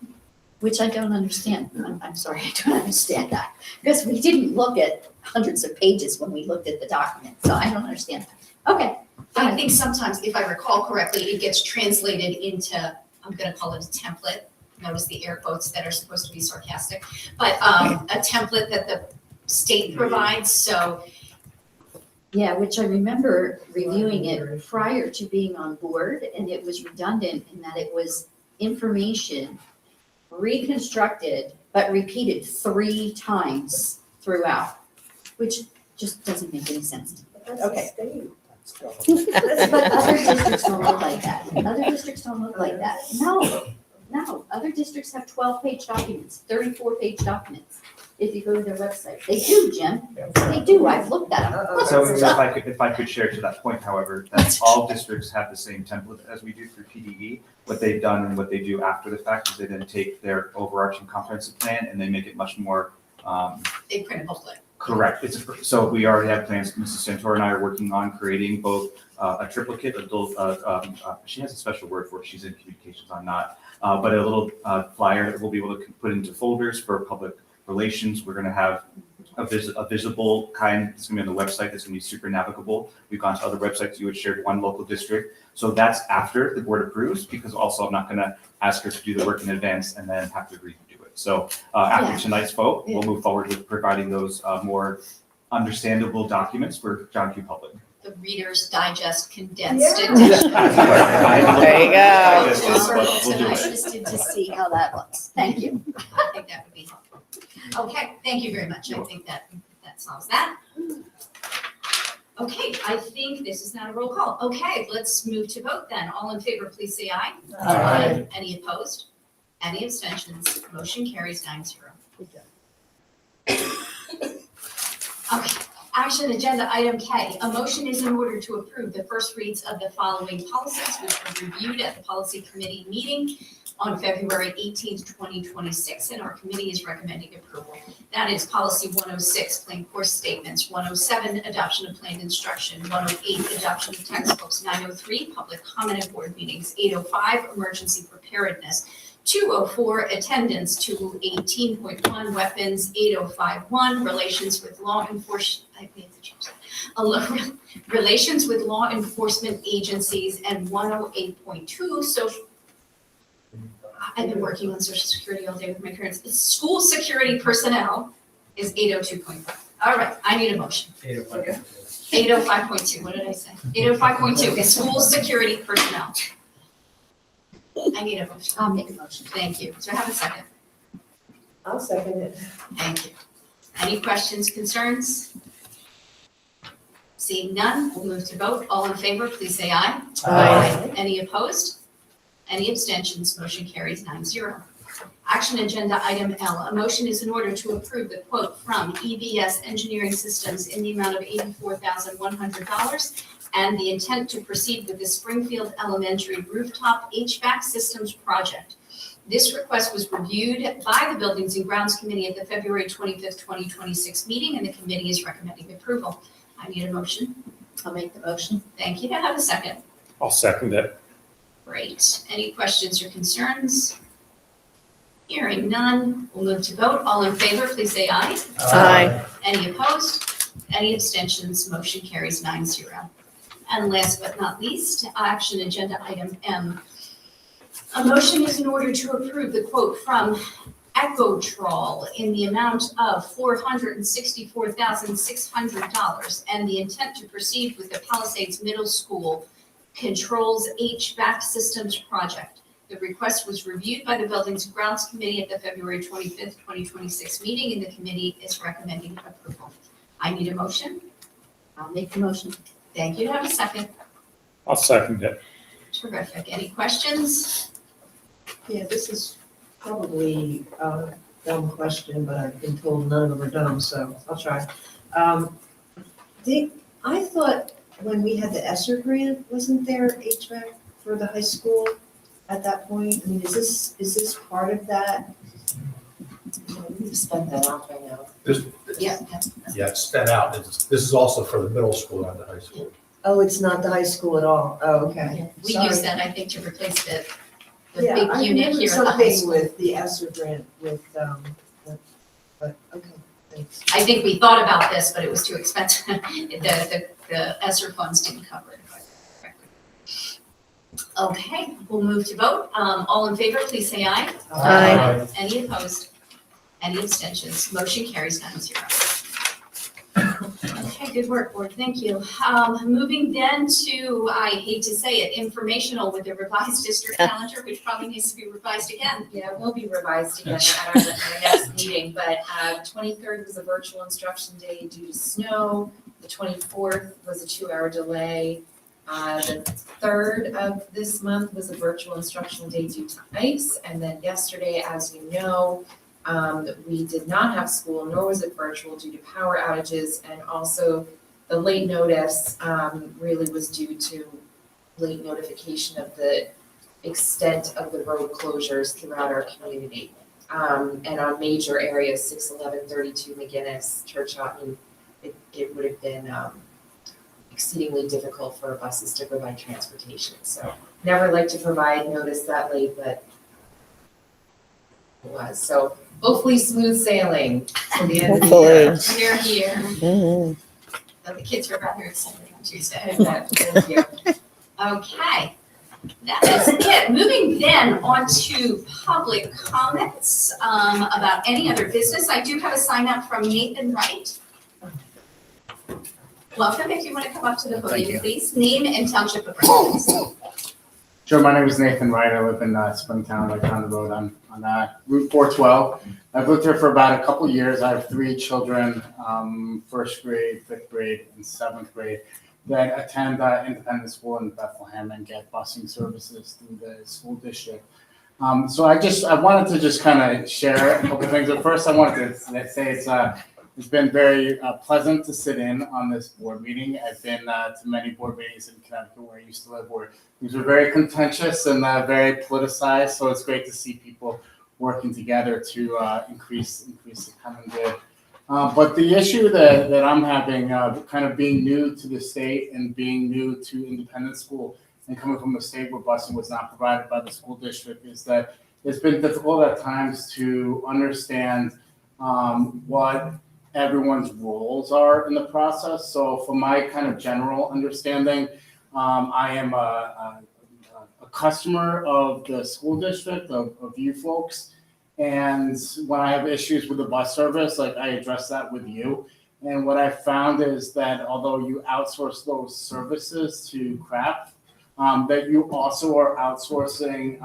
which I don't understand. I'm sorry, I don't understand that. Because we didn't look at hundreds of pages when we looked at the document, so I don't understand that. Okay, I think sometimes, if I recall correctly, it gets translated into, I'm gonna call it a template. Notice the air quotes that are supposed to be sarcastic, but a template that the state provides, so. yeah, which I remember reviewing it prior to being on board, and it was redundant in that it was information reconstructed, but repeated 3 times throughout, which just doesn't make any sense. Okay. But other districts don't look like that. Other districts don't look like that. No, other districts have 12-page documents, 34-page documents. If you go to their website, they do, Jim. They do. I've looked at them. So if I could share to that point, however, that all districts have the same template as we do through PDE. What they've done and what they do after the fact is they then take their overarching comprehensive plan and they make it much more, They print a booklet. correct. So we already have plans. Mrs. Santor and I are working on creating both a triplicate, she has a special word for it. She's in communications, I'm not. But a little flyer that we'll be able to put into folders for public relations. We're going to have a visible kind, it's going to be on the website, that's going to be super navigable. We've gone to other websites, you had shared one local district. So that's after the board approves, because also I'm not going to ask her to do the work in advance and then have to redo it. So after tonight's vote, we'll move forward with providing those more understandable documents for John Q. Public. The Reader's Digest condensed Yeah. edition. There you go. We'll do I'm it. interested to see how that looks. Thank you. I think that would be helpful. Okay, thank you very much. I think that solves that. Okay, I think this is not a roll call. Okay, let's move to vote then. All in favor, please say aye. Aye. Any opposed? Any abstentions? Motion carries 9-0. Okay, action agenda item K. A motion is in order to approve the first reads of the following policies, which were reviewed at the policy committee meeting on February 18th, 2026, and our committee is recommending approval. That is policy 106, plain course statements, 107, adoption of planned instruction, 108, adoption of textbooks, 903, public comment at board meetings, 805, emergency preparedness, 204, attendance, 218.1, weapons, 8051, relations with law enforcement, I made the change that. Relations with law enforcement agencies, and 108.2, social. I've been working on social security all day with my parents. School security personnel is 802.5. All right, I need a motion. 805.2, what did I say? 805.2 is school security personnel. I need a motion. I'll make a motion. Thank you. Do I have a second? I'll second it. Thank you. Any questions, concerns? Seeing none, we'll move to vote. All in favor, please say aye. Aye. Any opposed? Any abstentions? Motion carries 9-0. Action agenda item L. A motion is in order to approve the quote from EBS Engineering Systems in the amount of $84,100 and the intent to proceed with the Springfield Elementary Rooftop HVAC Systems Project. This request was reviewed by the Buildings and Grounds Committee at the February 25th, 2026 meeting, and the committee is recommending approval. I need a motion. I'll make the motion. Thank you. Do I have a second? I'll second it. Great. Any questions or concerns? Hearing none, we'll move to vote. All in favor, please say aye. Aye. Any opposed? Any abstentions? Motion carries 9-0. And last but not least, action agenda item M. A motion is in order to approve the quote from Ecotrol in the amount of $464,600 and the intent to proceed with the Palisades Middle School Controls HVAC Systems Project. The request was reviewed by the Buildings and Grounds Committee at the February 25th, 2026 meeting, and the committee is recommending approval. I need a motion. I'll make the motion. Thank you. Do I have a second? I'll second it. Terrific. Any questions? Yeah, this is probably a dumb question, but I've been told none of them are dumb, so I'll try. I thought when we had the ESSER grant, wasn't there HVAC for the high school at that point? I mean, is this part of that? We've spent that out right now. Yeah. Yeah, it's spent out. This is also for the middle school, not the high school. Oh, it's not the high school at all? Oh, okay. We Sorry. use that, I think, to replace the Yeah, big I unit remember here at the high something school. with the ESSER grant but okay, thanks. I think we thought about this, but it was too expensive. The ESSER funds didn't cover it. Okay, we'll move to vote. All in favor, please say aye. Aye. Any opposed? Any abstentions? Motion carries 9-0. Okay, good work, board. Thank you. Moving then to, I hate to say it, informational with the revised district calendar, which probably needs to be revised again. Yeah, it will be revised again at our next meeting, but 23rd was a virtual instruction day due to snow. The 24th was a 2-hour delay. The 3rd of this month was a virtual instruction day due to ice. And then yesterday, as you know, we did not have school, nor was it virtual due to power outages. And also the late notice really was due to late notification of the extent of the road closures throughout our community. And on major areas, 611, 32 McGinnis, Churchill, I mean, it would have been exceedingly difficult for buses to provide transportation. So never like to provide notice that late, but it was. So hopefully smooth sailing till the end of the year. Here, here. Mhm. The kids are rather excited on Tuesday. Thank you. Okay, that is it. Moving then on to public comments about any other business. I do have a sign up from Nathan Wright. Welcome, if you want to come up to the podium, please. Name and township of residence. Sure, my name is Nathan Wright. I live in Springtown, right down the road on Route 412. I've lived here for about a couple years. I have 3 children, 1st grade, 5th grade, and 7th grade, that attend independent school in Bethlehem and get busing services through the school district. So I wanted to just kind of share a couple things. At first, I wanted to say it's been very pleasant to sit in on this board meeting. I've been to many board meetings in Connecticut where I used to live, where these were very contentious and very politicized. So it's great to see people working together to increase the common good. But the issue that I'm having, kind of being new to the state and being new to independent school and coming from a state where busing was not provided by the school district, is that it's been difficult at times to understand what everyone's roles are in the process. So from my kind of general understanding, I am a customer of the school district, of you folks. And when I have issues with the bus service, like I address that with you. And what I found is that although you outsource those services to CRAP, that you also are outsourcing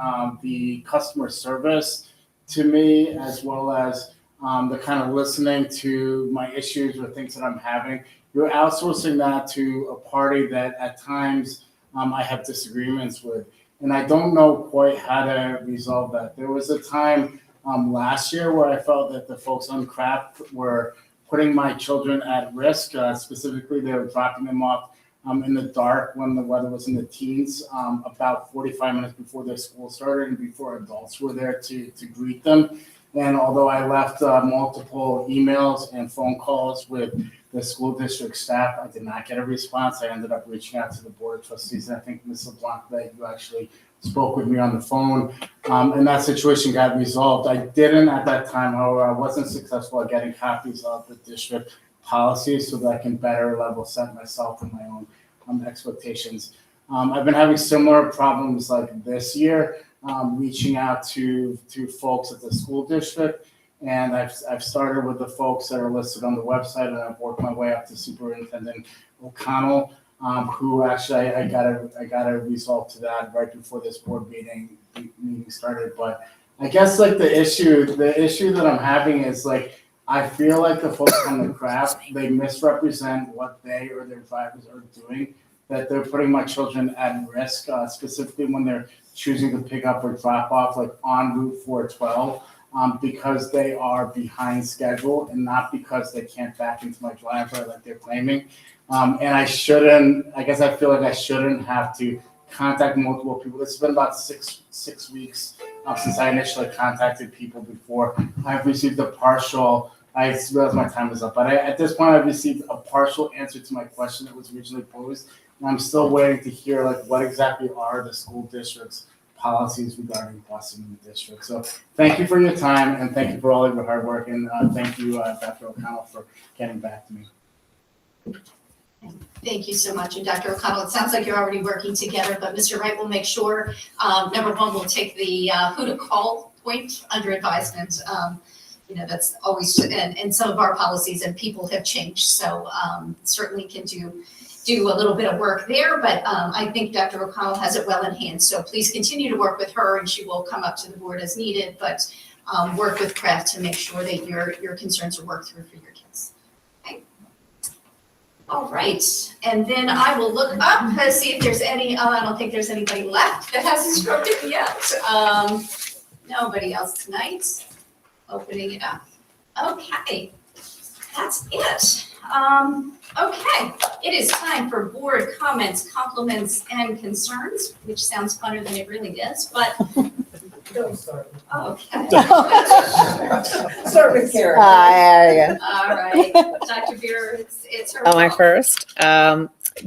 the customer service to me, as well as the kind of listening to my issues or things that I'm having. You're outsourcing that to a party that at times I have disagreements with. And I don't know quite how to resolve that. There was a time last year where I felt that the folks on CRAP were putting my children at risk. Specifically, they were dropping them off in the dark when the weather was in the teens, about 45 minutes before their school started and before adults were there to greet them. And although I left multiple emails and phone calls with the school district staff, I did not get a response. I ended up reaching out to the board of trustees, and I think Ms. LeBlanc, that you actually spoke with me on the phone, and that situation got resolved. I didn't at that time, however, I wasn't successful at getting copies of the district policies so that I can better level set myself and my own expectations. I've been having similar problems like this year, reaching out to folks at the school district. And I've started with the folks that are listed on the website, and I've worked my way up to Superintendent O'Connell, who actually I got a result to that right before this board meeting started. But I guess like the issue that I'm having is like, I feel like the folks on the CRAP, they misrepresent what they or their drivers are doing, that they're putting my children at risk, specifically when they're choosing to pick up or drop off like on Route 412, because they are behind schedule and not because they can't back into my driveway like they're claiming. And I guess I feel like I shouldn't have to contact multiple people. It's been about six weeks since I initially contacted people before. I've received I realize my time is up, but at this point I've received a partial answer to my question that was originally posed. And I'm still waiting to hear like what exactly are the school district's policies regarding busing in the district. So thank you for your time, and thank you for all of your hard work, and thank you, Dr. O'Connell, for getting back to me. Thank you so much. And Dr. O'Connell, it sounds like you're already working together, but Mr. Wright will make sure, number one, we'll take the who to call point under advisement. that's always, and some of our policies and people have changed. So certainly can do a little bit of work there, but I think Dr. O'Connell has it well in hand. So please continue to work with her, and she will come up to the board as needed, but work with Kraft to make sure that your concerns are worked through for your kids. Okay. All right, and then I will look up to see if there's any, I don't think there's anybody left that hasn't spoken yet. Nobody else tonight. Opening it up. Okay, that's it. Okay, it is time for board comments, compliments, and concerns, which sounds funner than it really is, but. Don't start. Okay. Start with Karen. There you go. All right, Dr. Beer, it's her. Oh, my call. first.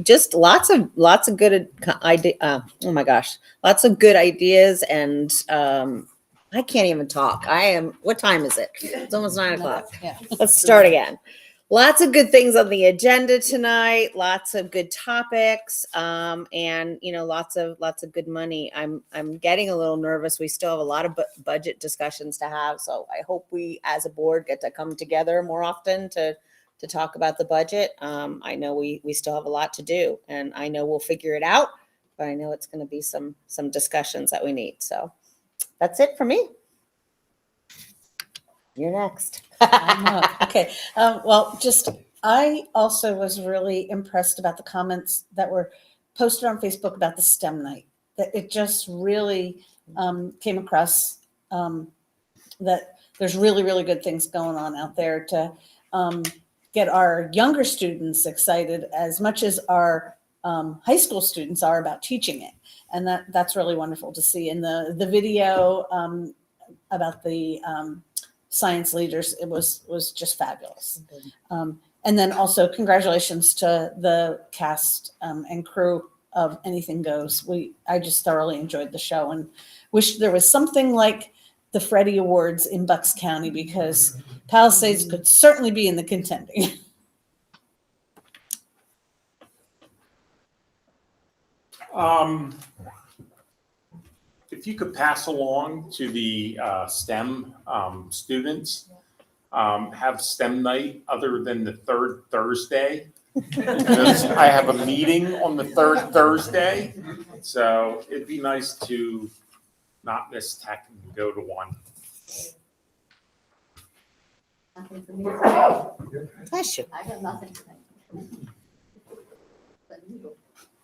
Just lots of good idea. Oh my gosh, lots of good ideas, and I can't even talk. What time is it? It's almost 9 o'clock. Yeah. Let's start again. Lots of good things on the agenda tonight. Lots of good topics, and lots of good money. I'm getting a little nervous. We still have a lot of budget discussions to have, so I hope we, as a board, get to come together more often to talk about the budget. I know we still have a lot to do, and I know we'll figure it out. But I know it's going to be some discussions that we need. So that's it for me. You're next. Okay. Well, I also was really impressed about the comments that were posted on Facebook about the STEM night. That it just really came across that there's really, really good things going on out there to get our younger students excited as much as our high school students are about teaching it. And that's really wonderful to see. In the video about the science leaders, it was just fabulous. And then also congratulations to the cast and crew of Anything Goes. I just thoroughly enjoyed the show and wish there was something like the Freddie Awards in Bucks County, because Palisades could certainly be in the contending. If you could pass along to the STEM students, have STEM night other than the third Thursday. Because I have a meeting on the third Thursday, so it'd be nice to not miss tech and go to one. Nothing for me. Bless you. I have nothing tonight.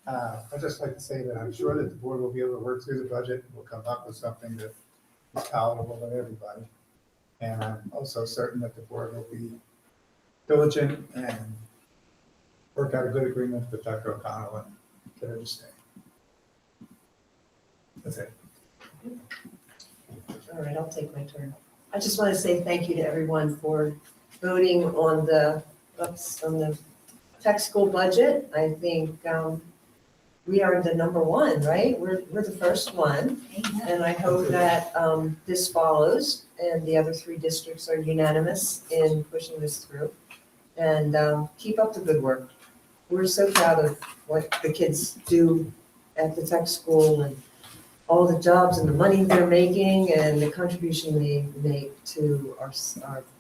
I'd just like to say that I'm sure that the board will be able to work through the budget. We'll come up with something that is palatable to everybody. And I'm also certain that the board will be diligent and work out a good agreement with Dr. O'Connell and get her to stay. That's it. All right, I'll take my turn. I just want to say thank you to everyone for voting on the tech school budget. I think we are the number one, right? We're the first one. And I hope that this follows and the other 3 districts are unanimous in pushing this through. And keep up the good work. We're so proud of what the kids do at the tech school and all the jobs and the money they're making and the contribution they make to our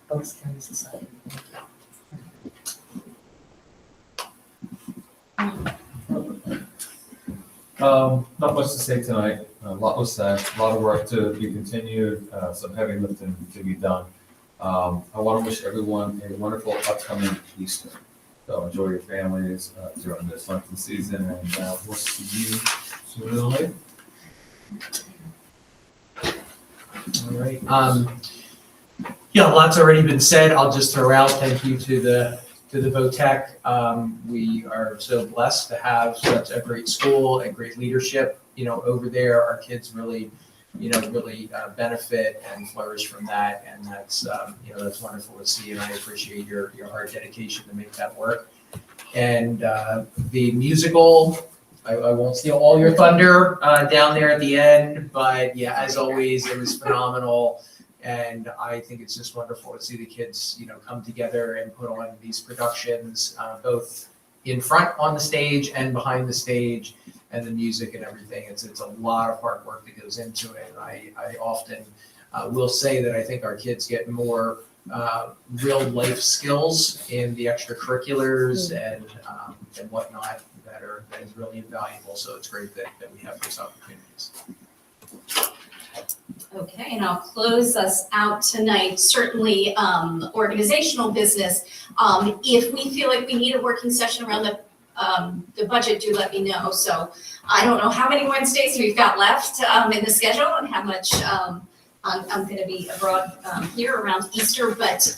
Bucks County society. Not much to say tonight. A lot was said, a lot of work to be continued, some heavy lifting to be done. I want to wish everyone a wonderful upcoming Easter. So enjoy your families during this Lenten season, and we'll see you sooner than later. All right. Yeah, lots already been said. I'll just throw out thank you to the VOTEC. We are so blessed to have such a great school and great leadership, over there. Our kids really, benefit and flourish from that. And that's, that's wonderful to see. And I appreciate your hard dedication to make that work. And the musical, I won't steal all your thunder down there at the end, but yeah, as always, it was phenomenal. And I think it's just wonderful to see the kids, come together and put on these productions, both in front on the stage and behind the stage, and the music and everything. It's a lot of hard work that goes into it. I often will say that I think our kids get more real life skills in the extracurriculars and whatnot that is really invaluable. So it's great that we have these opportunities. Okay, and I'll close us out tonight. Certainly, organizational business. If we feel like we need a working session around the budget, do let me know. So I don't know how many Wednesdays we've got left in the schedule and how much I'm going to be abroad here around Easter, but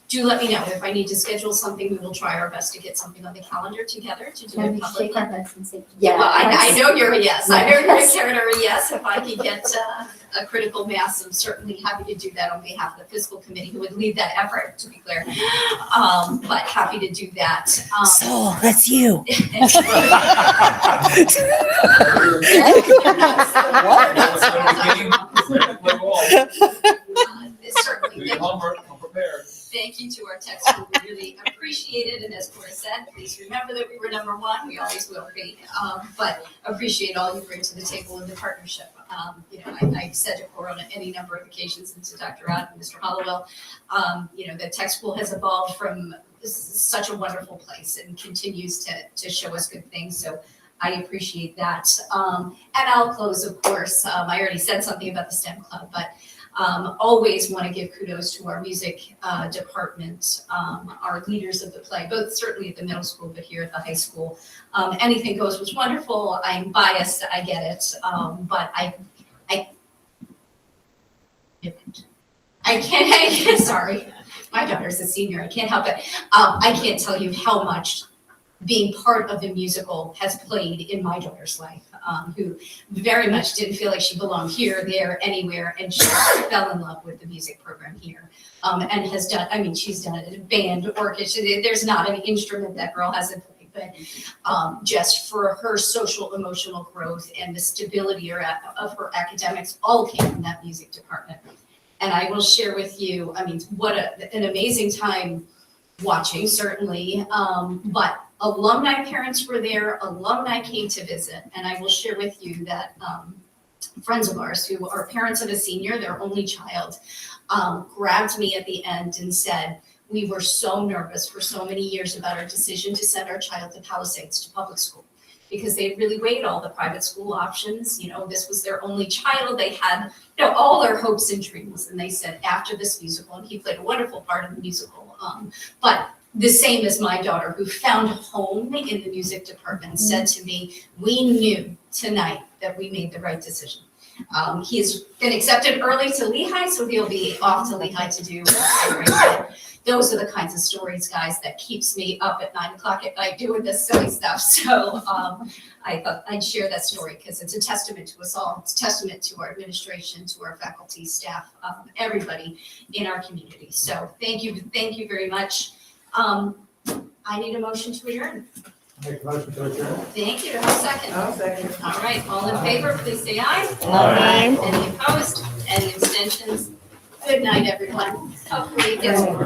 do let me know if I need to schedule something. We will try our best to get something on the calendar together to do Can it we publicly. shake our heads and say, Well, I yes? know you're a yes. I know you're a Yes. Karen or a yes. If I can get a critical mass, I'm certainly happy to do that on behalf of the fiscal committee, who would lead that effort, to be clear. But happy to do that. So that's you. Certainly. I'm prepared. Thank you to our tech school. We really appreciate it. And as Cora said, please remember that we were number one. We always will be. But appreciate all you bring to the table in the partnership. I've said to Cora on any number of occasions, and to Dr. Ott and Mr. Hollowell, the tech school has evolved from such a wonderful place and continues to show us good things. So I appreciate that. And I'll close, of course. I already said something about the STEM club, but always want to give kudos to our music department, our leaders of the play, both certainly at the middle school, but here at the high school. Anything Goes was wonderful. I'm biased, I get it, but I can't, sorry, my daughter's a senior, I can't help it. I can't tell you how much being part of the musical has played in my daughter's life, who very much didn't feel like she belonged here, there, anywhere, and she fell in love with the music program here. And has done, she's done it in band, orchestra, there's not an instrument that girl hasn't played, but just for her social, emotional growth and the stability of her academics all came from that music department. And I will share with you, what an amazing time watching, certainly, but alumni parents were there, alumni came to visit, and I will share with you that friends of ours who are parents of a senior, their only child, grabbed me at the end and said, we were so nervous for so many years about our decision to send our child to Palisades, to public school, because they really weighed all the private school options. This was their only child. They had, all their hopes and dreams. And they said, after this musical, and he played a wonderful part in the musical, but the same as my daughter, who found home in the music department, said to me, we knew tonight that we made the right decision. He's been accepted early to Lehigh, so he'll be off to Lehigh to do those are the kinds of stories, guys, that keeps me up at 9 o'clock at night doing this silly stuff. So I thought I'd share that story because it's a testament to us all. It's a testament to our administration, to our faculty, staff, everybody in our community. So thank you very much. I need a motion to adjourn. Make a motion to adjourn. Thank you. Do I have a second? I'll second. All right, all in favor, please say aye. Aye. Any opposed? Any abstentions? Good night, everyone. Hopefully it gets over.